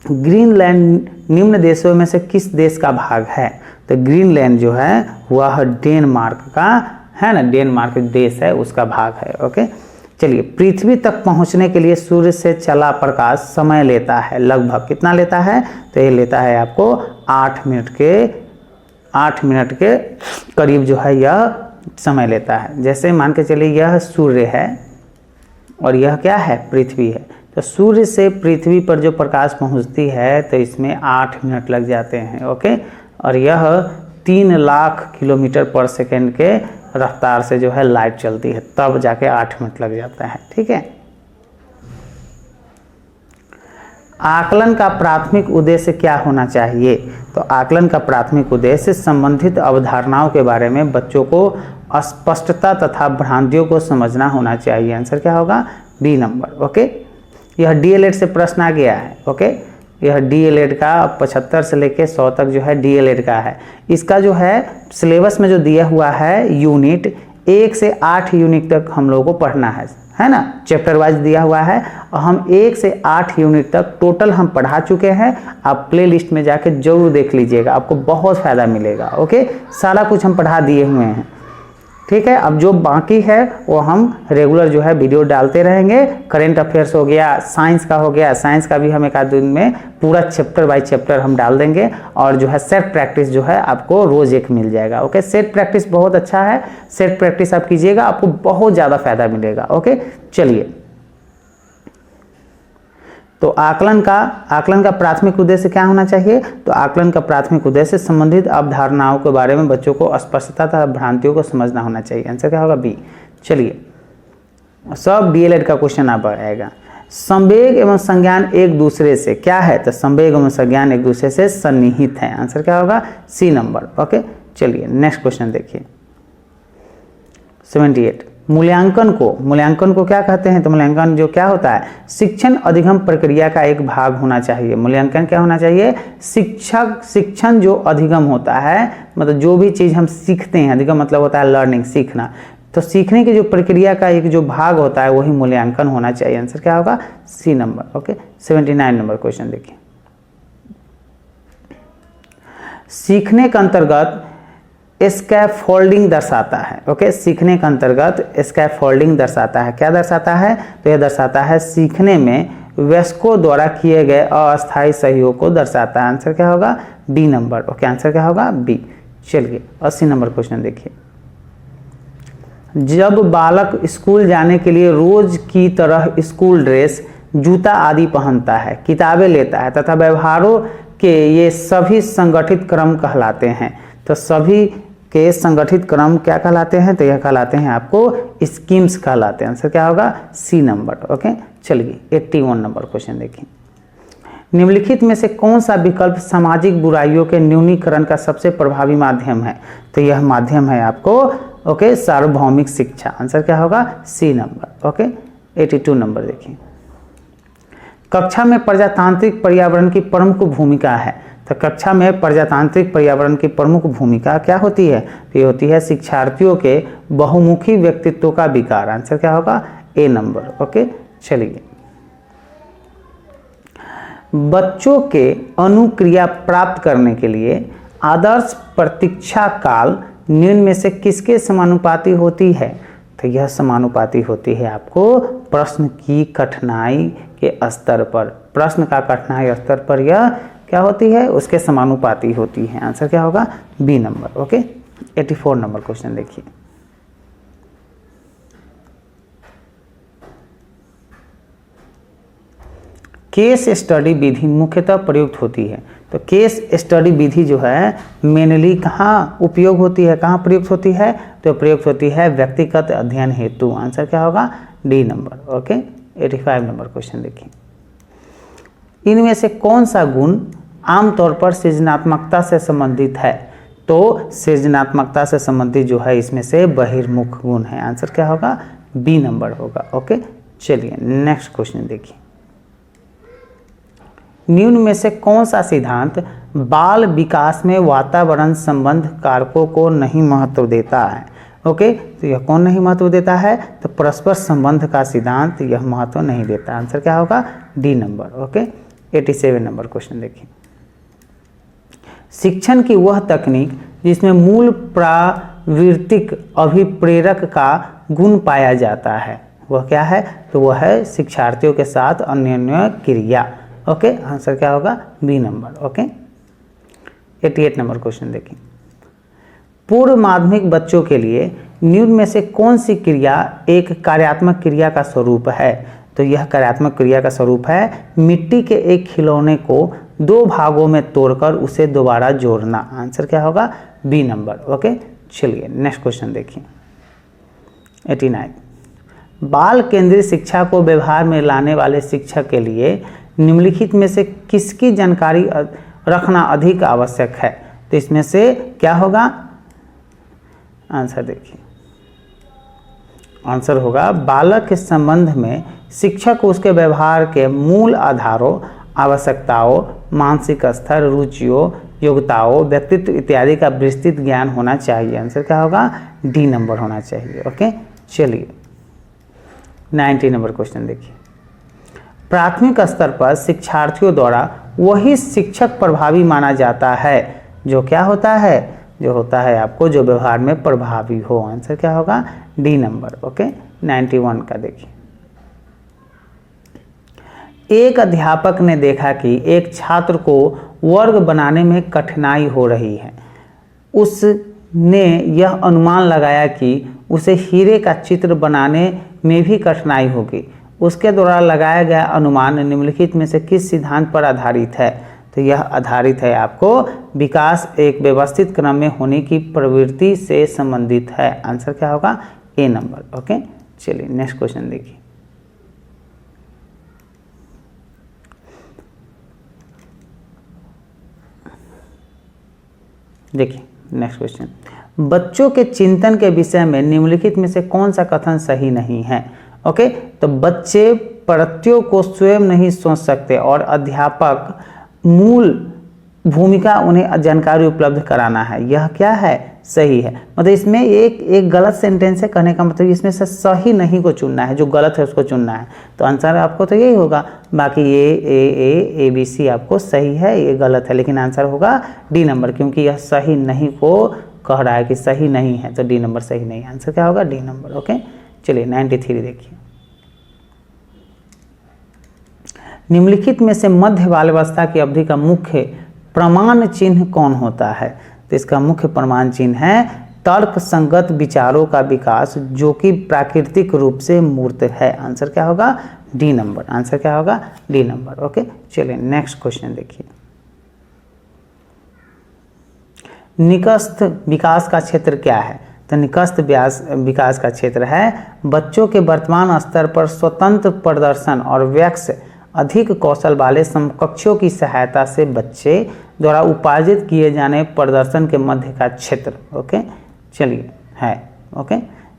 ग्रीनलैंड निम्न देशों में से किस देश का भाग है, तो ग्रीनलैंड जो है वह डेनमार्क का है ना, डेनमार्क देश है उसका भाग है। ओके, चलिए, पृथ्वी तक पहुंचने के लिए सूर्य से चला प्रकाश समय लेता है, लगभग कितना लेता है, तो ये लेता है आपको 8 मिनट के करीब जो है यह समय लेता है। जैसे मान के चलिए यह सूर्य है और यह क्या है, पृथ्वी है, तो सूर्य से पृथ्वी पर जो प्रकाश पहुंचती है तो इसमें 8 मिनट लग जाते हैं। ओके, और यह 3 लाख किलोमीटर पर सेकेंड के रफ्तार से जो है लाइट चलती है, तब जाके 8 मिनट लग जाता है। ठीक है, आकलन का प्राथमिक उद्देश्य क्या होना चाहिए, तो आकलन का प्राथमिक उद्देश्य संबंधित अवधारणाओं के बारे में बच्चों को अस्पष्टता तथा भ्रांतियों को समझना होना चाहिए। आंसर क्या होगा, बी नंबर। ओके, यह डीएलएड से प्रश्न आ गया है। ओके, यह डीएलएड का 75 से लेके 100 तक जो है डीएलएड का है। इसका जो है सिलेबस में जो दिया हुआ है यूनिट 1 से 8 यूनिट तक हम लोगों को पढ़ना है ना, चैप्टर वाइज दिया हुआ है और हम 1 से 8 यूनिट तक टोटल हम पढ़ा चुके हैं। आप प्ले लिस्ट में जाके जरूर देख लीजिएगा, आपको बहुत फ़ायदा मिलेगा। ओके, सारा कुछ हम पढ़ा दिए हुए हैं। ठीक है। अब जो बाकी है वो हम रेगुलर जो है वीडियो डालते रहेंगे। करेंट अफेयर्स हो गया, साइंस का हो गया, साइंस का भी हम एक आध दिन में पूरा चैप्टर बाय चैप्टर हम डाल देंगे। और जो है सेट प्रैक्टिस जो है आपको रोज एक मिल जाएगा। ओके, सेट प्रैक्टिस बहुत अच्छा है, सेट प्रैक्टिस आप कीजिएगा, आपको बहुत ज़्यादा फायदा मिलेगा। ओके, चलिए, तो आकलन का प्राथमिक उद्देश्य क्या होना चाहिए? तो आकलन का प्राथमिक उद्देश्य संबंधित अवधारणाओं के बारे में बच्चों को स्पष्टता तथा भ्रांतियों को समझना होना चाहिए। आंसर क्या होगा? बी। चलिए, सब डीएलएड का क्वेश्चन आप आएगा। संवेग एवं संज्ञान एक दूसरे से क्या है? तो संवेग एवं संज्ञान एक दूसरे से सन्निहित है। आंसर क्या होगा? C number. ओके, चलिए नेक्स्ट क्वेश्चन देखिए 78। मूल्यांकन को क्या कहते हैं? तो मूल्यांकन जो क्या होता है? शिक्षण अधिगम प्रक्रिया का एक भाग होना चाहिए। मूल्यांकन क्या होना चाहिए? शिक्षण जो अधिगम होता है, मतलब जो भी चीज़ हम सीखते हैं, अधिगम मतलब होता है लर्निंग, सीखना, तो सीखने की जो प्रक्रिया का एक जो भाग होता है वही मूल्यांकन होना चाहिए। आंसर क्या होगा? C number. Okay, 79 number question देखिए। सीखने के अंतर्गत स्कैफोल्डिंग दर्शाता है। ओके, सीखने के अंतर्गत स्कैफोल्डिंग दर्शाता है। क्या दर्शाता है? तो यह दर्शाता है सीखने में वयस्कों द्वारा किए गए अस्थायी सहयोग को दर्शाता है। आंसर क्या होगा? B number. ओके, आंसर क्या होगा? बी। चलिए 80 नंबर क्वेश्चन देखिए। जब बालक स्कूल जाने के लिए रोज की तरह स्कूल ड्रेस, जूता आदि पहनता है, किताबें लेता है तथा व्यवहारों के ये सभी संगठित क्रम कहलाते हैं। तो सभी के संगठित क्रम क्या कहलाते हैं? तो यह कहलाते हैं आपको स्कीम्स कहलाते हैं। आंसर क्या होगा? C number. ओके, चलिए 81 नंबर क्वेश्चन देखिए। निम्नलिखित में से कौन सा विकल्प सामाजिक बुराइयों के न्यूनीकरण का सबसे प्रभावी माध्यम है? तो यह माध्यम है आपको ओके सार्वभौमिक शिक्षा। आंसर क्या होगा? C number. ओके, 82 नंबर देखिए। कक्षा में प्रजातांत्रिक पर्यावरण की प्रमुख भूमिका है। तो कक्षा में प्रजातांत्रिक पर्यावरण की प्रमुख भूमिका क्या होती है? तो ये होती है शिक्षार्थियों के बहुमुखी व्यक्तित्व का विकार। आंसर क्या होगा? ए नंबर। ओके, चलिए, बच्चों के अनुक्रिया प्राप्त करने के लिए आदर्श प्रतीक्षा काल निम्न में से किसके समानुपाती होती है? तो यह समानुपाती होती है आपको प्रश्न की कठिनाई के स्तर पर। प्रश्न का कठिनाई स्तर पर यह क्या होती है? उसके समानुपाती होती है। आंसर क्या होगा? B number. Okay, 84 number question देखिए। केस स्टडी विधि मुख्यतः प्रयुक्त होती है। तो केस स्टडी विधि जो है मेनली कहाँ उपयोग होती है, कहाँ प्रयुक्त होती है? तो प्रयुक्त होती है व्यक्तिगत अध्ययन हेतु। आंसर क्या होगा? D number. Okay, 85 number question देखिए। इनमें से कौन सा गुण आमतौर पर सृजनात्मकता से संबंधित है? तो सृजनात्मकता से संबंधित जो है इसमें से बहिर्मुख गुण है। आंसर क्या होगा? बी नंबर होगा। ओके, चलिए नेक्स्ट क्वेश्चन देखिए। निम्न में से कौन सा सिद्धांत बाल विकास में वातावरण संबंध कारकों को नहीं महत्व देता है? ओके, तो यह कौन नहीं महत्व देता है? तो परस्पर संबंध का सिद्धांत यह महत्व नहीं देता। आंसर क्या होगा? D number. Okay, 87 number question देखिए। शिक्षण की वह तकनीक जिसमें मूल प्रावृत्तिक अभिप्रेरक का गुण पाया जाता है वह क्या है? तो वह है शिक्षार्थियों के साथ अन्योन्य क्रिया। ओके, आंसर क्या होगा? B number. Okay, 88 number question देखिए। पूर्व माध्यमिक बच्चों के लिए निम्न में से कौन सी क्रिया एक कार्यात्मक क्रिया का स्वरूप है? तो यह कार्यात्मक क्रिया का स्वरूप है मिट्टी के एक खिलौने को दो भागों में तोड़कर उसे दोबारा जोड़ना। आंसर क्या होगा? B number. ओके, चलिए नेक्स्ट क्वेश्चन देखिए 89। बाल केंद्रित शिक्षा को व्यवहार में लाने वाले शिक्षक के लिए निम्नलिखित में से किसकी जानकारी रखना अधिक आवश्यक है? तो इसमें से क्या होगा? आंसर देखिए, आंसर होगा बालक के संबंध में शिक्षक उसके व्यवहार के मूल आधारों, आवश्यकताओं, मानसिक स्तर, रुचियों, योग्यताओं, व्यक्तित्व इत्यादि का विस्तृत ज्ञान होना चाहिए। आंसर क्या होगा? डी नंबर होना चाहिए। ओके, चलिए 90 नंबर क्वेश्चन देखिए। प्राथमिक स्तर पर शिक्षार्थियों द्वारा वही शिक्षक प्रभावी माना जाता है जो क्या होता है? जो होता है आपको, जो व्यवहार में प्रभावी हो। आंसर क्या होगा? D number. ओके, 91 का देखिए। एक अध्यापक ने देखा कि एक छात्र को वर्ग बनाने में कठिनाई हो रही है। उसने यह अनुमान लगाया कि उसे हीरे का चित्र बनाने में भी कठिनाई होगी। उसके द्वारा लगाया गया अनुमान निम्नलिखित में से किस सिद्धांत पर आधारित है? तो यह आधारित है आपको विकास एक व्यवस्थित क्रम में होने की प्रवृत्ति से संबंधित है। आंसर क्या होगा? ए नंबर। ओके, चलिए नेक्स्ट क्वेश्चन देखिए। देखिए नेक्स्ट क्वेश्चन, बच्चों के चिंतन के विषय में निम्नलिखित में से कौन सा कथन सही नहीं है? ओके, तो बच्चे प्रत्ययों को स्वयं नहीं सोच सकते और अध्यापक मूल भूमिका उन्हें जानकारी उपलब्ध कराना है। यह क्या है? सही है। मतलब इसमें एक गलत सेंटेंस है, कहने का मतलब इसमें से सही नहीं को चुनना है, जो गलत है उसको चुनना है। तो आंसर आपको तो यही होगा। बाकी ए बी सी आपको सही है, ये गलत है, लेकिन आंसर होगा डी नंबर, क्योंकि यह सही नहीं को कह रहा है कि सही नहीं है, तो डी नंबर सही नहीं है। आंसर क्या होगा? D number. ओके, चलिए 93 देखिए। निम्नलिखित में से मध्य बाल्यावस्था की अवधि का मुख्य प्रमाण चिन्ह कौन होता है? तो इसका मुख्य प्रमाण चिन्ह है तर्क संगत विचारों का विकास, जो कि प्राकृतिक रूप से मूर्त है। आंसर क्या होगा? D number. आंसर क्या होगा? D number. ओके, चलिए नेक्स्ट क्वेश्चन देखिए। निकस्त विकास का क्षेत्र क्या है? तो निकस्त विकास का क्षेत्र है बच्चों के वर्तमान स्तर पर स्वतंत्र प्रदर्शन और व्यक्स अधिक कौशल वाले समकक्षों की सहायता से बच्चे द्वारा उपार्जित किए जाने प्रदर्शन के मध्य का क्षेत्र। ओके, चलिए है। ओके,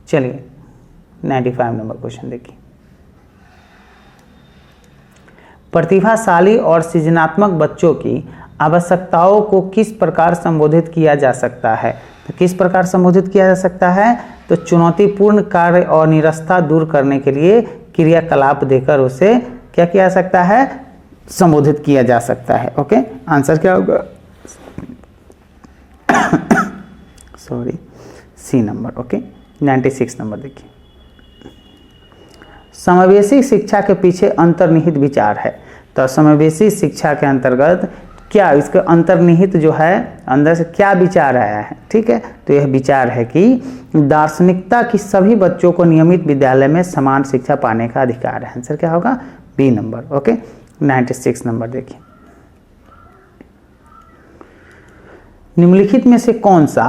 चलिए 95 नंबर क्वेश्चन देखिए। प्रतिभाशाली और सृजनात्मक बच्चों की आवश्यकताओं को किस प्रकार संबोधित किया जा सकता है? तो किस प्रकार संबोधित किया जा सकता है? तो चुनौतीपूर्ण कार्य और निरस्ता दूर करने के लिए क्रियाकलाप देकर उसे क्या किया जा सकता है? संबोधित किया जा सकता है। ओके, आंसर क्या होगा? Sorry, C number. Okay, 96 number देखिए। समावेशी शिक्षा के पीछे अंतर्निहित विचार है। तो समावेशी शिक्षा के अंतर्गत क्या इसका अंतर्निहित जो है अंदर से क्या विचार आया है? ठीक है, तो यह विचार है कि दार्शनिकता की सभी बच्चों को नियमित विद्यालय में समान शिक्षा पाने का अधिकार है। आंसर क्या होगा? B number. ओके, 96 नंबर देखिए। निम्नलिखित में से कौन सा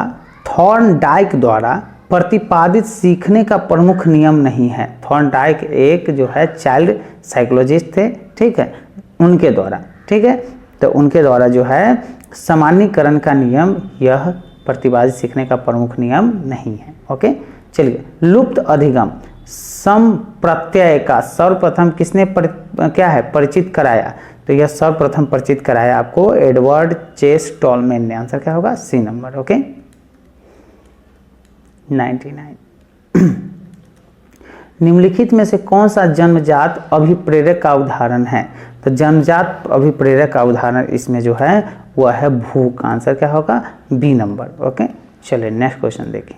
थॉर्नडाइक द्वारा प्रतिपादित सीखने का प्रमुख नियम नहीं है? थॉर्नडाइक एक जो है चाइल्ड साइकोलॉजिस्ट थे, ठीक है, उनके द्वारा, ठीक है, तो उनके द्वारा जो है सामान्यीकरण का नियम यह प्रतिपादित सीखने का प्रमुख नियम नहीं है। ओके, चलिए लुप्त अधिगम संप्रत्यय का सर्वप्रथम किसने क्या है परिचित कराया? तो यह सर्वप्रथम परिचित कराया आपको एडवर्ड चेस टॉलमैन ने। आंसर क्या होगा? C number. ओके, 99। निम्नलिखित में से कौन सा जन्मजात अभिप्रेरक का उदाहरण है? तो जन्मजात अभिप्रेरक का उदाहरण इसमें जो है वह है भूख। आंसर क्या होगा? B number. ओके, चलिए नेक्स्ट क्वेश्चन देखिए।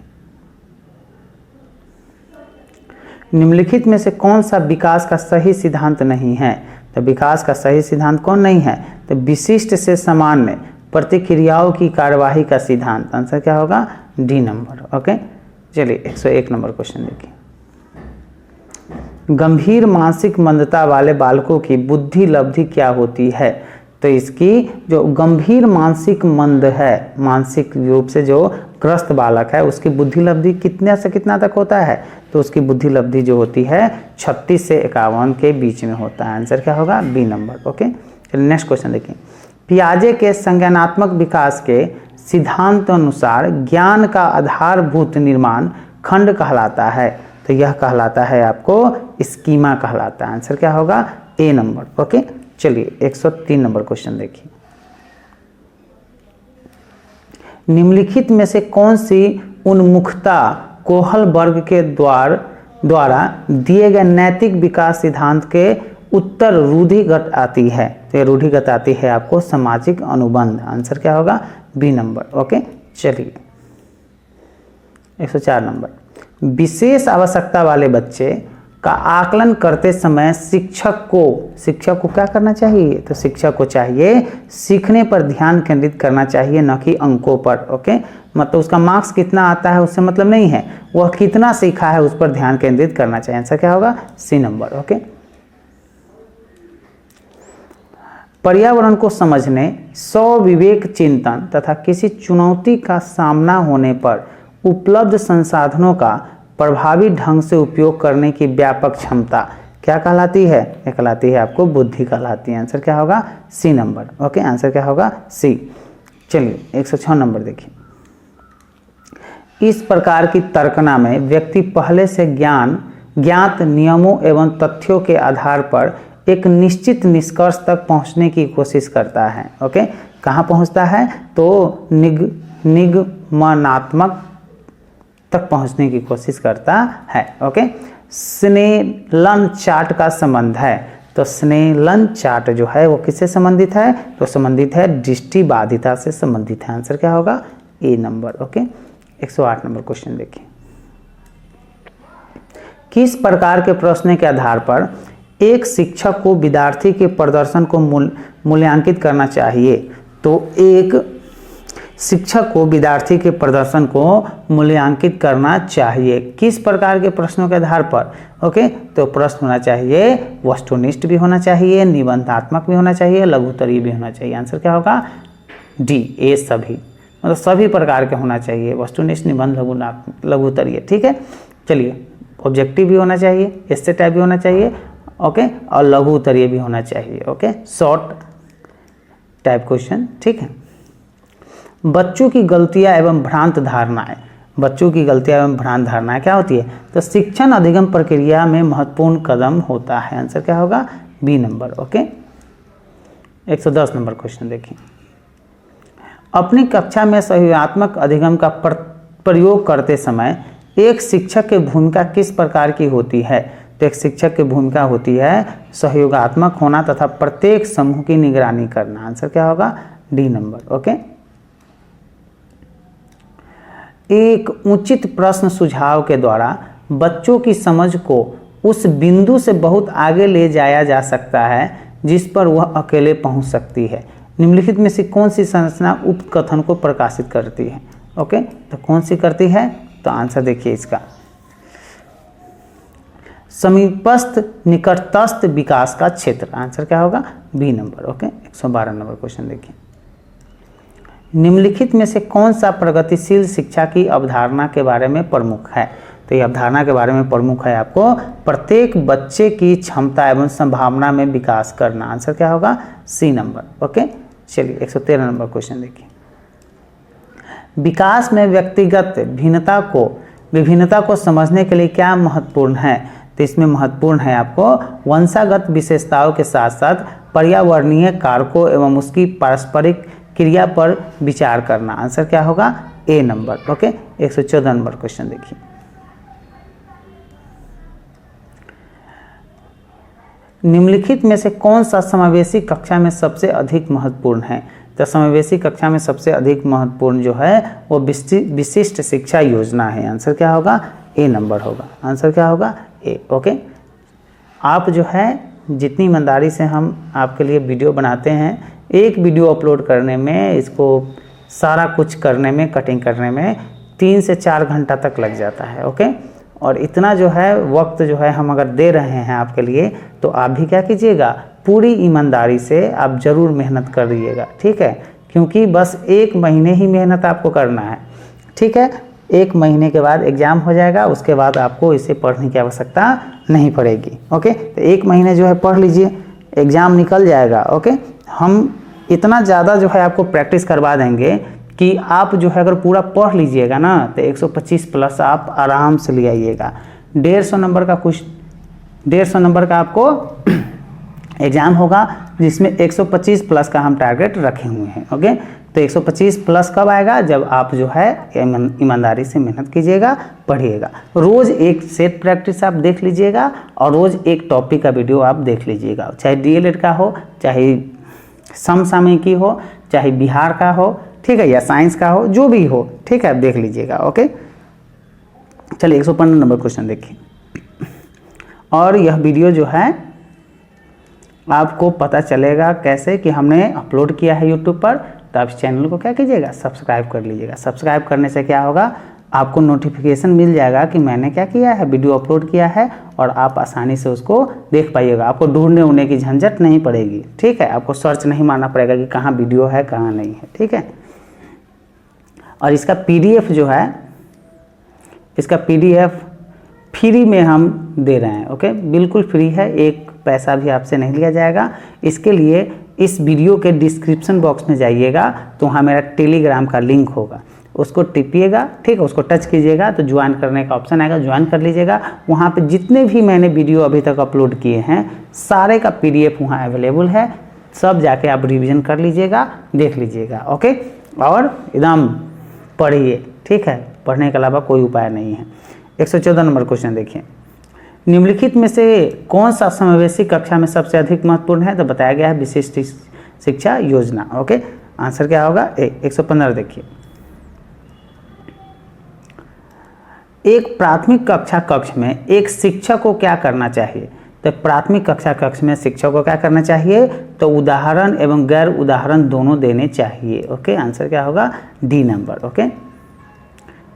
निम्नलिखित में से कौन सा विकास का सही सिद्धांत नहीं है? तो विकास का सही सिद्धांत कौन नहीं है? तो विशिष्ट से सामान्य प्रतिक्रियाओं की कार्यवाही का सिद्धांत। आंसर क्या होगा? D number. ओके, चलिए 101 नंबर क्वेश्चन देखिए। गंभीर मानसिक मंदता वाले बालकों की बुद्धि लब्धि क्या होती है? तो इसकी जो गंभीर मानसिक मंद है, मानसिक रूप से जो ग्रस्त बालक है, उसकी बुद्धि लब्धि कितने से कितना तक होता है? तो उसकी बुद्धि लब्धि जो होती है 36 से 51 के बीच में होता है। आंसर क्या होगा? B number. ओके, चलिए नेक्स्ट क्वेश्चन देखिए। पियाजे के संज्ञानात्मक विकास के सिद्धांत अनुसार ज्ञान का आधारभूत निर्माण खंड कहलाता है। तो यह कहलाता है आपको स्कीमा कहलाता है। आंसर क्या होगा? ए नंबर। ओके, चलिए 103 नंबर क्वेश्चन देखिए। निम्नलिखित में से कौन सी उन्मुखता कोहल वर्ग के द्वारा दिए गए नैतिक विकास सिद्धांत के उत्तर रूढ़िगत आती है? तो ये रूढ़िगत आती है आपको सामाजिक अनुबंध। आंसर क्या होगा? B number. ओके, चलिए 104 नंबर, विशेष आवश्यकता वाले बच्चे का आकलन करते समय शिक्षक को क्या करना चाहिए? तो शिक्षक को चाहिए सीखने पर ध्यान केंद्रित करना चाहिए, न कि अंकों पर। ओके, मतलब उसका मार्क्स कितना आता है उससे मतलब नहीं है, वह कितना सीखा है उस पर ध्यान केंद्रित करना चाहिए। आंसर क्या होगा? C number. ओके, पर्यावरण को समझने, स्वविवेक चिंतन तथा किसी चुनौती का सामना होने पर उपलब्ध संसाधनों का प्रभावी ढंग से उपयोग करने की व्यापक क्षमता क्या कहलाती है? ये कहलाती है आपको बुद्धि कहलाती है। आंसर क्या होगा? C number. ओके, आंसर क्या होगा? सी। चलिए 106 नंबर देखिए, इस प्रकार की तर्कना में व्यक्ति पहले से ज्ञात नियमों एवं तथ्यों के आधार पर एक निश्चित निष्कर्ष तक पहुंचने की कोशिश करता है। ओके, कहाँ पहुंचता है? तो निगमनात्मक तक पहुंचने की कोशिश करता है। ओके, स्नेलन चार्ट का संबंध है, तो स्नेलन चार्ट जो है वो किससे संबंधित है? तो संबंधित है दृष्टिबाधिता से संबंधित है। आंसर क्या होगा? ए नंबर। ओके, 108 नंबर क्वेश्चन देखिए, किस प्रकार के प्रश्न के आधार पर एक शिक्षक को विद्यार्थी के प्रदर्शन को मूल्यांकित करना चाहिए? तो एक शिक्षक को विद्यार्थी के प्रदर्शन को मूल्यांकित करना चाहिए किस प्रकार के प्रश्नों के आधार पर? ओके, तो प्रश्न होना चाहिए वस्तुनिष्ठ भी होना चाहिए, निबंधात्मक भी होना चाहिए, लघुत्तरीय भी होना चाहिए। आंसर क्या होगा? डी, ए सभी, मतलब सभी प्रकार के होना चाहिए, वस्तुनिष्ठ, निबंध, लघुत्तरीय। ठीक है, चलिए ऑब्जेक्टिव भी होना चाहिए, एस्से टाइप भी होना चाहिए, ओके, और लघुत्तरीय भी होना चाहिए। Okay, short type question. ठीक है, बच्चों की गलतियां एवं भ्रांत धारणाएं, बच्चों की गलतियां एवं भ्रांत धारणाएं क्या होती है? तो शिक्षण अधिगम प्रक्रिया में महत्वपूर्ण कदम होता है। आंसर क्या होगा? B number. Okay, 110 number question देखिए, अपनी कक्षा में सहयोगात्मक अधिगम का प्रयोग करते समय एक शिक्षक की भूमिका किस प्रकार की होती है? तो एक शिक्षक की भूमिका होती है सहयोगात्मक होना तथा प्रत्येक समूह की निगरानी करना। आंसर क्या होगा? D number. ओके, एक उचित प्रश्न सुझाव के द्वारा बच्चों की समझ को उस बिंदु से बहुत आगे ले जाया जा सकता है जिस पर वह अकेले पहुंच सकती है। निम्नलिखित में से कौन सी संरचना उक्त कथन को प्रकाशित करती है? ओके, तो कौन सी करती है? तो आंसर देखिए इसका, समीपस्थ निकटस्थ विकास का क्षेत्र। आंसर क्या होगा? B number. Okay, 112 number question देखिए, निम्नलिखित में से कौन सा प्रगतिशील शिक्षा की अवधारणा के बारे में प्रमुख है? तो ये अवधारणा के बारे में प्रमुख है आपको प्रत्येक बच्चे की क्षमता एवं संभावना में विकास करना। आंसर क्या होगा? C number. ओके, चलिए 113 नंबर क्वेश्चन देखिए, विकास में व्यक्तिगत विभिन्नता को समझने के लिए क्या महत्वपूर्ण है? तो इसमें महत्वपूर्ण है आपको वंशागत विशेषताओं के साथ साथ पर्यावरणीय कारकों एवं उसकी पारस्परिक क्रिया पर विचार करना। आंसर क्या होगा? ए नंबर। ओके, 114 नंबर क्वेश्चन देखिए, निम्नलिखित में से कौन सा समावेशी कक्षा में सबसे अधिक महत्वपूर्ण है? तो समावेशी कक्षा में सबसे अधिक महत्वपूर्ण जो है वो विशिष्ट शिक्षा योजना है। आंसर क्या होगा? ए नंबर होगा। आंसर क्या होगा? ए। ओके, आप जो है जितनी ईमानदारी से हम आपके लिए वीडियो बनाते हैं, एक वीडियो अपलोड करने में, इसको सारा कुछ करने में, कटिंग करने में 3 से 4 घंटा तक लग जाता है। ओके, और इतना जो है वक्त जो है हम अगर दे रहे हैं आपके लिए, तो आप भी क्या कीजिएगा, पूरी ईमानदारी से आप ज़रूर मेहनत कर दीजिएगा। ठीक है, क्योंकि बस 1 महीने ही मेहनत आपको करना है। ठीक है, 1 महीने के बाद एग्ज़ाम हो जाएगा, उसके बाद आपको इसे पढ़ने की आवश्यकता नहीं पड़ेगी। ओके, तो 1 महीने जो है पढ़ लीजिए, एग्ज़ाम निकल जाएगा। ओके, हम इतना ज़्यादा जो है आपको प्रैक्टिस करवा देंगे कि आप जो है अगर पूरा पढ़ लीजिएगा ना तो 125 प्लस आप आराम से ले आइएगा। 150 नंबर का 150 नंबर का आपको एग्ज़ाम होगा जिसमें 125 प्लस का हम टारगेट रखे हुए हैं। ओके, तो 125 प्लस कब आएगा? जब आप जो है ईमानदारी से मेहनत कीजिएगा, पढ़िएगा। रोज़ एक सेट प्रैक्टिस आप देख लीजिएगा और रोज़ एक टॉपिक का वीडियो आप देख लीजिएगा, चाहे डीएलएड का हो, चाहे समसामयिकी हो, चाहे बिहार का हो, ठीक है, या साइंस का हो, जो भी हो, ठीक है, आप देख लीजिएगा। ओके, चलिए 115 नंबर क्वेश्चन देखिए। और यह वीडियो जो है आपको पता चलेगा कैसे कि हमने अपलोड किया है यूट्यूब पर, तो आप इस चैनल को क्या कीजिएगा, सब्सक्राइब कर लीजिएगा। सब्सक्राइब करने से क्या होगा, आपको नोटिफिकेशन मिल जाएगा कि मैंने क्या किया है, वीडियो अपलोड किया है, और आप आसानी से उसको देख पाइएगा। आपको ढूंढने उड़ने की झंझट नहीं पड़ेगी, ठीक है। आपको सर्च नहीं मारना पड़ेगा कि कहाँ वीडियो है कहाँ नहीं है, ठीक है। और इसका PDF जो है, इसका PDF फ्री में हम दे रहे हैं, ओके, बिल्कुल फ्री है, एक पैसा भी आपसे नहीं लिया जाएगा। इसके लिए इस वीडियो के डिस्क्रिप्शन बॉक्स में जाइएगा, तो वहाँ मेरा टेलीग्राम का लिंक होगा, उसको टिपिएगा, ठीक है, उसको टच कीजिएगा तो ज्वाइन करने का ऑप्शन आएगा, ज्वाइन कर लीजिएगा। वहाँ पे जितने भी मैंने वीडियो अभी तक अपलोड किए हैं सारे का PDF वहाँ अवेलेबल है, सब जाके आप रिवीजन कर लीजिएगा, देख लीजिएगा, ओके। और एकदम पढ़िए, ठीक है, पढ़ने के अलावा कोई उपाय नहीं है। 114 नंबर क्वेश्चन देखिए। निम्नलिखित में से कौन सा समावेशी कक्षा में सबसे अधिक महत्वपूर्ण है, तो बताया गया है विशिष्ट शिक्षा योजना, ओके। आंसर क्या होगा, 115 देखिए। एक प्राथमिक कक्षा कक्ष में एक शिक्षक को क्या करना चाहिए, तो प्राथमिक कक्षा कक्ष में शिक्षक को क्या करना चाहिए, तो उदाहरण एवं गैर उदाहरण दोनों देने चाहिए, ओके। आंसर क्या होगा, D नंबर, ओके।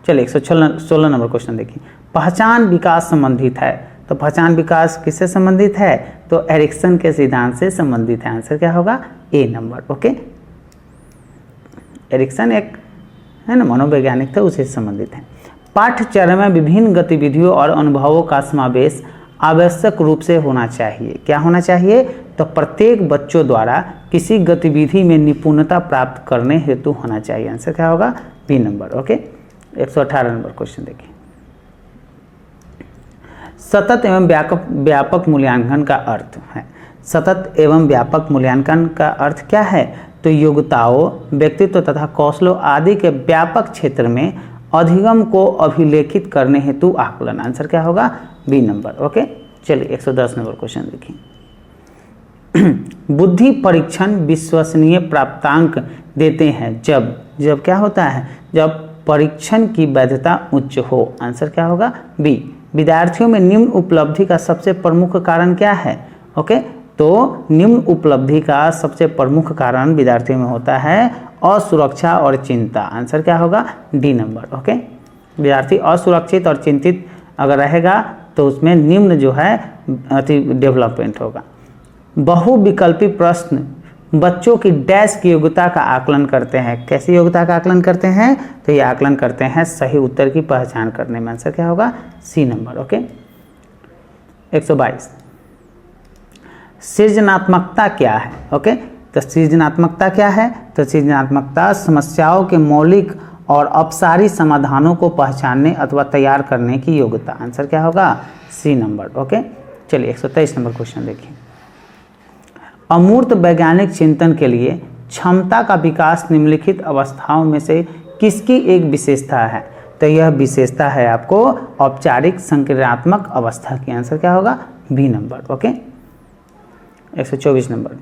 चलिए 116 नंबर क्वेश्चन देखिए। पहचान विकास संबंधित है, तो पहचान विकास किससे संबंधित है, तो एरिक्सन के सिद्धांत से संबंधित है। आंसर क्या होगा, A नंबर, ओके। एरिक्सन एक है ना मनोवैज्ञानिक था, उसे संबंधित है। पाठ्यचर्या में विभिन्न गतिविधियों और अनुभवों का समावेश आवश्यक रूप से होना चाहिए। क्या होना चाहिए, तो प्रत्येक बच्चों द्वारा किसी गतिविधि में निपुणता प्राप्त करने हेतु होना चाहिए। आंसर क्या होगा, B number, okay. 118 number question देखिए। सतत एवं व्यापक मूल्यांकन का अर्थ है। सतत एवं व्यापक मूल्यांकन का अर्थ क्या है, तो योग्यताओं, व्यक्तित्व तथा कौशलों आदि के व्यापक क्षेत्र में अधिगम को अभिलेखित करने हेतु आकलन। आंसर क्या होगा, B नंबर, ओके। चलिए 110 नंबर क्वेश्चन देखिए। बुद्धि परीक्षण विश्वसनीय प्राप्तांक देते हैं जब क्या होता है, जब परीक्षण की वैधता उच्च हो। आंसर क्या होगा, B। विद्यार्थियों में निम्न उपलब्धि का सबसे प्रमुख कारण क्या है, ओके। तो निम्न उपलब्धि का सबसे प्रमुख कारण विद्यार्थियों में होता है असुरक्षा और चिंता। आंसर क्या होगा, D नंबर, ओके। विद्यार्थी असुरक्षित और चिंतित अगर रहेगा तो उसमें निम्न जो है अति डेवलपमेंट होगा। बहुविकल्पी प्रश्न बच्चों की डैश की योग्यता का आकलन करते हैं। कैसी योग्यता का आकलन करते हैं, तो ये आकलन करते हैं सही उत्तर की पहचान करने में। आंसर क्या होगा, C नंबर, ओके। 122 सृजनात्मकता क्या है, ओके। तो सृजनात्मकता क्या है, तो सृजनात्मकता समस्याओं के मौलिक और अपसारी समाधानों को पहचानने अथवा तैयार करने की योग्यता। आंसर क्या होगा, C नंबर, ओके। चलिए 123 नंबर क्वेश्चन देखिए। अमूर्त वैज्ञानिक चिंतन के लिए क्षमता का विकास निम्नलिखित अवस्थाओं में से किसकी एक विशेषता है, तो यह विशेषता है आपको औपचारिक संक्रियात्मक अवस्था की। आंसर क्या होगा, B नंबर, ओके। 124 नंबर।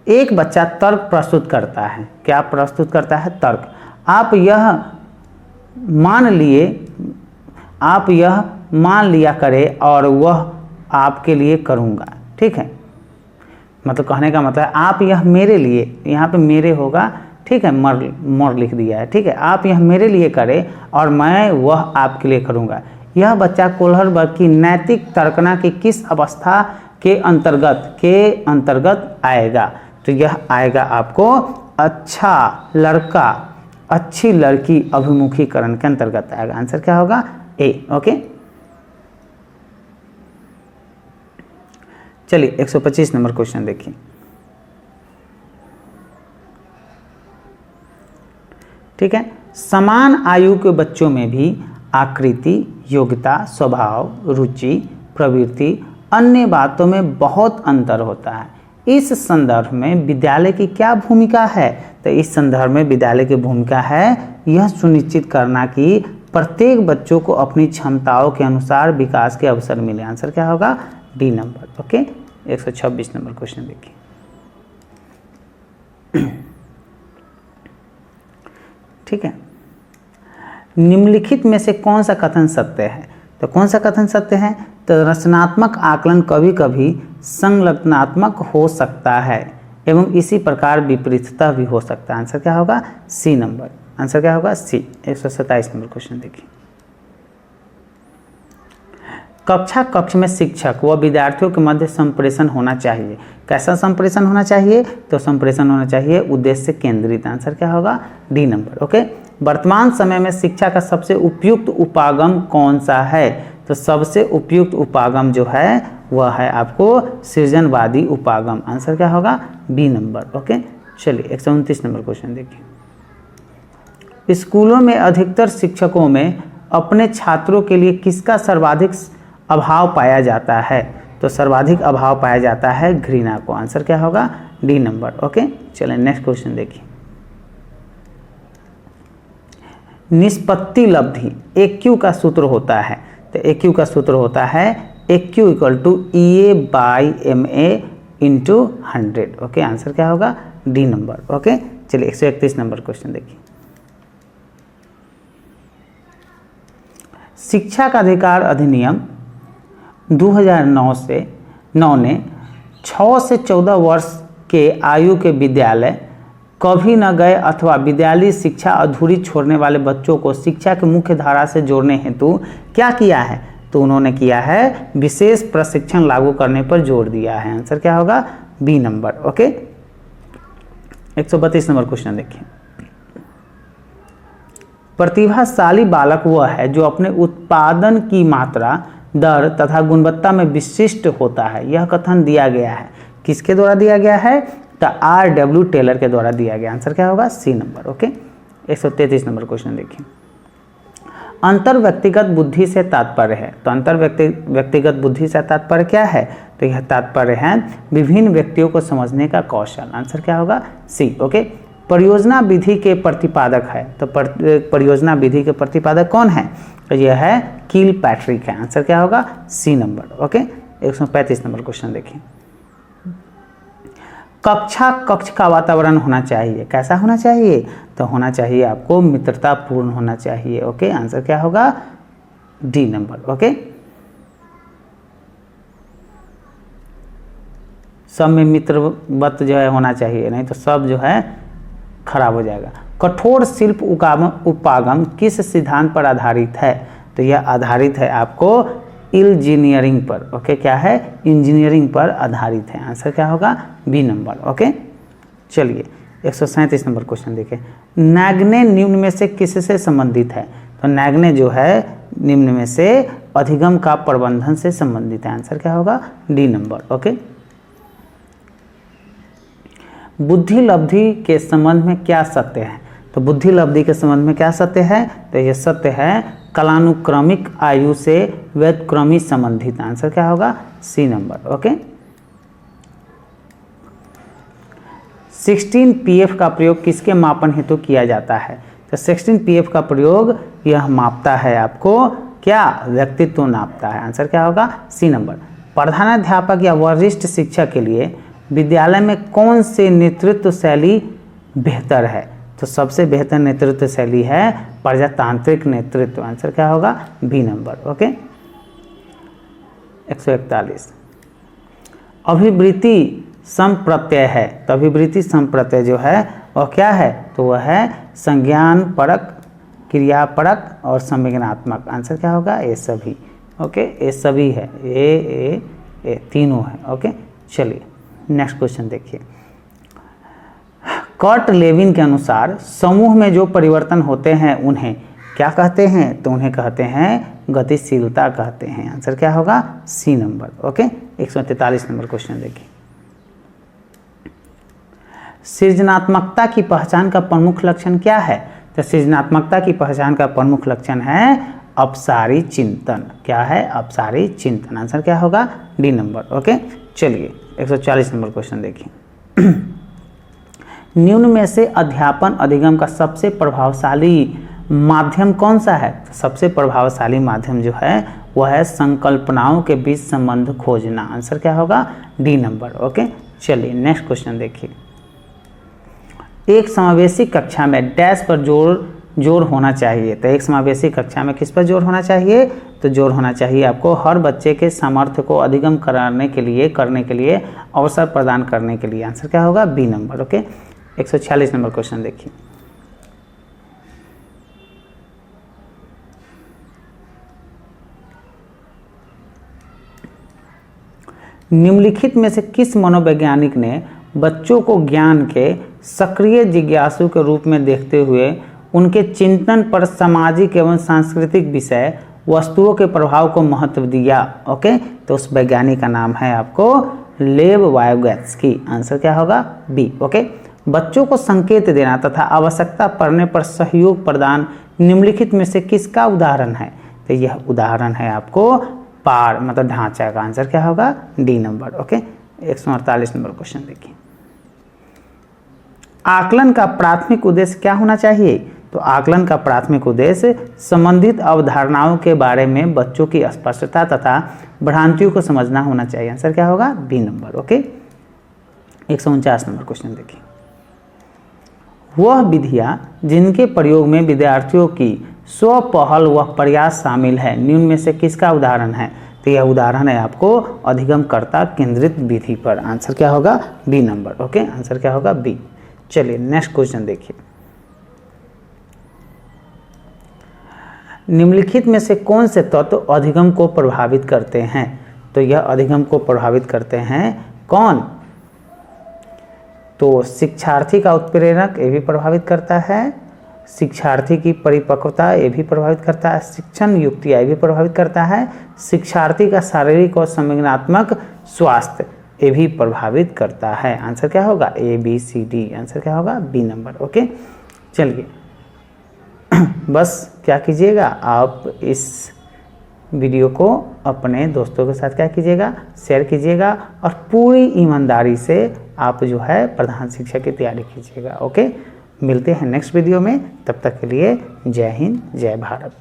एक बच्चा तर्क प्रस्तुत करता है। क्या प्रस्तुत करता है, तर्क। आप यह मान लिया करें और वह आपके लिए करूँगा, ठीक है। मतलब कहने का मतलब है आप यह मेरे लिए, यहाँ पे मेरे होगा, ठीक है, मर लिख दिया है, ठीक है। आप यह मेरे लिए करें और मैं वह आपके लिए करूँगा। यह बच्चा कोहलरबर्ग की नैतिक तर्कना की किस अवस्था के अंतर्गत आएगा, तो यह आएगा आपको अच्छा लड़का अच्छी लड़की अभिमुखीकरण के अंतर्गत आएगा। आंसर क्या होगा, A, ओके। चलिए 125 नंबर क्वेश्चन देखिए। ठीक है, समान आयु के बच्चों में भी आकृति, योग्यता, स्वभाव, रुचि, प्रवृत्ति, अन्य बातों में बहुत अंतर होता है। इस संदर्भ में विद्यालय की क्या भूमिका है, तो इस संदर्भ में विद्यालय की भूमिका है यह सुनिश्चित करना कि प्रत्येक बच्चों को अपनी क्षमताओं के अनुसार विकास के अवसर मिले। आंसर क्या होगा, D number, okay. 126 number question देखिए। ठीक है, निम्नलिखित में से कौन सा कथन सत्य है? तो कौन सा कथन सत्य है? तो रचनात्मक आकलन कभी कभी संलग्नात्मक हो सकता है एवं इसी प्रकार विपरीतता भी हो सकता है। आंसर क्या होगा? C number. आंसर क्या होगा? सी। 127 नंबर क्वेश्चन देखिए। कक्ष में शिक्षक व विद्यार्थियों के मध्य संप्रेषण होना चाहिए। कैसा संप्रेषण होना चाहिए? तो संप्रेषण होना चाहिए उद्देश्य केंद्रित। आंसर क्या होगा? D number. ओके। वर्तमान समय में शिक्षा का सबसे उपयुक्त उपागम कौन सा है? तो सबसे उपयुक्त उपागम जो है वह है आपको सृजनवादी उपागम। आंसर क्या होगा? B number. ओके। चलिए 129 नंबर क्वेश्चन देखिए। स्कूलों में अधिकतर शिक्षकों में अपने छात्रों के लिए किसका सर्वाधिक अभाव पाया जाता है? तो सर्वाधिक अभाव पाया जाता है घृणा को। आंसर क्या होगा? D number. ओके। चलिए नेक्स्ट क्वेश्चन देखिए। निष्पत्ति लब्धि AQ का सूत्र होता है। तो AQ का सूत्र होता है AQ = EA/MA × 100। ओके। आंसर क्या होगा? D number. ओके। चलिए 131 नंबर क्वेश्चन देखिए। शिक्षा का अधिकार अधिनियम 2009 ने 6 से 14 वर्ष के आयु के विद्यालय कभी न गए अथवा विद्यालय शिक्षा अधूरी छोड़ने वाले बच्चों को शिक्षा की मुख्य धारा से जोड़ने हेतु क्या किया है? तो उन्होंने किया है विशेष प्रशिक्षण लागू करने पर जोर दिया है। आंसर क्या होगा? B number. Okay. 132 number question देखिए। प्रतिभाशाली बालक वह है जो अपने उत्पादन की मात्रा, दर तथा गुणवत्ता में विशिष्ट होता है। यह कथन दिया गया है। किसके द्वारा दिया गया है? तो R.W. टेलर के द्वारा दिया गया। आंसर क्या होगा? C number. Okay. 133 number question देखिए। अंतर व्यक्तिगत बुद्धि से तात्पर्य है। तो अंतर व्यक्तिगत बुद्धि से तात्पर्य क्या है? तो यह तात्पर्य है विभिन्न व्यक्तियों को समझने का कौशल। आंसर क्या होगा? सी। ओके। परियोजना विधि के प्रतिपादक है। तो परियोजना विधि के प्रतिपादक कौन है? तो यह है किलपैट्रिक है। आंसर क्या होगा? C number. Okay. 135 number question देखिए। कक्ष का वातावरण होना चाहिए। कैसा होना चाहिए? तो होना चाहिए आपको मित्रतापूर्ण होना चाहिए। ओके। आंसर क्या होगा? D number. ओके। सब में मित्रवत जो है होना चाहिए, नहीं तो सब जो है खराब हो जाएगा। कठोर शिल्प उपागम किस सिद्धांत पर आधारित है? तो यह आधारित है आपको इंजीनियरिंग पर। ओके। क्या है? इंजीनियरिंग पर आधारित है। आंसर क्या होगा? B number. ओके। चलिए 137 नंबर क्वेश्चन देखिए। नैग्ने निम्न में से किससे संबंधित है? तो नैग्ने जो है निम्न में से अधिगम का प्रबंधन से संबंधित है। आंसर क्या होगा? D number. ओके। बुद्धि लब्धि के संबंध में क्या सत्य है? तो बुद्धि लब्धि के संबंध में क्या सत्य है? तो यह सत्य है कालानुक्रमिक आयु से व्युत्क्रमी संबंधित। आंसर क्या होगा? C number. ओके। 16 PF का प्रयोग किसके मापन हेतु किया जाता है? तो 16 PF का प्रयोग यह मापता है आपको क्या? व्यक्तित्व नापता है। आंसर क्या होगा? C number. प्रधानाध्यापक या वरिष्ठ शिक्षक के लिए विद्यालय में कौन से नेतृत्व शैली बेहतर है? तो सबसे बेहतर नेतृत्व शैली है प्रजातांत्रिक नेतृत्व। आंसर क्या होगा? B number. ओके। 141 अभिवृत्ति संप्रत्यय है। तो अभिवृत्ति संप्रत्यय जो है वह क्या है? तो वह है संज्ञान परक, क्रियापरक और संवेदनात्मक। आंसर क्या होगा? ये सभी। ओके। ये सभी है, ये तीनों है। ओके। चलिए नेक्स्ट क्वेश्चन देखिए। कर्ट लेविन के अनुसार समूह में जो परिवर्तन होते हैं उन्हें क्या कहते हैं? तो उन्हें कहते हैं गतिशीलता कहते हैं। आंसर क्या होगा? C number. Okay. 143 number question देखिए। सृजनात्मकता की पहचान का प्रमुख लक्षण क्या है? तो सृजनात्मकता की पहचान का प्रमुख लक्षण है अपसारी चिंतन। क्या है? अपसारी चिंतन। आंसर क्या होगा? D number. ओके। चलिए 140 नंबर क्वेश्चन देखिए। निम्न में से अध्यापन अधिगम का सबसे प्रभावशाली माध्यम कौन सा है? तो सबसे प्रभावशाली माध्यम जो है वह है संकल्पनाओं के बीच संबंध खोजना। आंसर क्या होगा? D number. ओके। चलिए नेक्स्ट क्वेश्चन देखिए। एक समावेशी कक्षा में डैश पर जोर जोर होना चाहिए। तो एक समावेशी कक्षा में किस पर जोर होना चाहिए? तो जोर होना चाहिए आपको हर बच्चे के सामर्थ्य को अधिगम करने के लिए अवसर प्रदान करने के लिए। आंसर क्या होगा? B number. Okay, 146 number question देखिए। निम्नलिखित में से किस मनोवैज्ञानिक ने बच्चों को ज्ञान के सक्रिय जिज्ञासु के रूप में देखते हुए उनके चिंतन पर सामाजिक एवं सांस्कृतिक विषय वस्तुओं के प्रभाव को महत्व दिया? ओके, तो उस वैज्ञानिक का नाम है आपको लेव वायोगैत्स्की। आंसर क्या होगा? बी। ओके, बच्चों को संकेत देना तथा आवश्यकता पड़ने पर सहयोग प्रदान निम्नलिखित में से किसका उदाहरण है? तो यह उदाहरण है आपको पार मतलब ढांचा का। आंसर क्या होगा? D number. Okay, 148 number question देखिए। आकलन का प्राथमिक उद्देश्य क्या होना चाहिए? तो आकलन का प्राथमिक उद्देश्य संबंधित अवधारणाओं के बारे में बच्चों की स्पष्टता तथा भ्रांतियों को समझना होना चाहिए। आंसर क्या होगा? B number. Okay, 149 number question देखिए। वह विधियां जिनके प्रयोग में विद्यार्थियों की स्व पहल व प्रयास शामिल है निम्न में से किसका उदाहरण है? तो यह उदाहरण है आपको अधिगमकर्ता केंद्रित विधि पर। आंसर क्या होगा? B number. ओके, आंसर क्या होगा? बी। चलिए नेक्स्ट क्वेश्चन देखिए। निम्नलिखित में से कौन से तत्व अधिगम को प्रभावित करते हैं? तो यह अधिगम को प्रभावित करते हैं कौन? तो शिक्षार्थी का उत्प्रेरक ये भी प्रभावित करता है, शिक्षार्थी की परिपक्वता ये भी प्रभावित करता है, शिक्षण युक्तियाँ ये भी प्रभावित करता है, शिक्षार्थी का शारीरिक और संवेदनात्मक स्वास्थ्य ये भी प्रभावित करता है। आंसर क्या होगा? A B C D. Answer क्या होगा? B number. ओके, चलिए बस क्या कीजिएगा, आप इस वीडियो को अपने दोस्तों के साथ क्या कीजिएगा, शेयर कीजिएगा और पूरी ईमानदारी से आप जो है प्रधान शिक्षक की तैयारी कीजिएगा। ओके, मिलते हैं नेक्स्ट वीडियो में, तब तक के लिए जय हिंद जय भारत।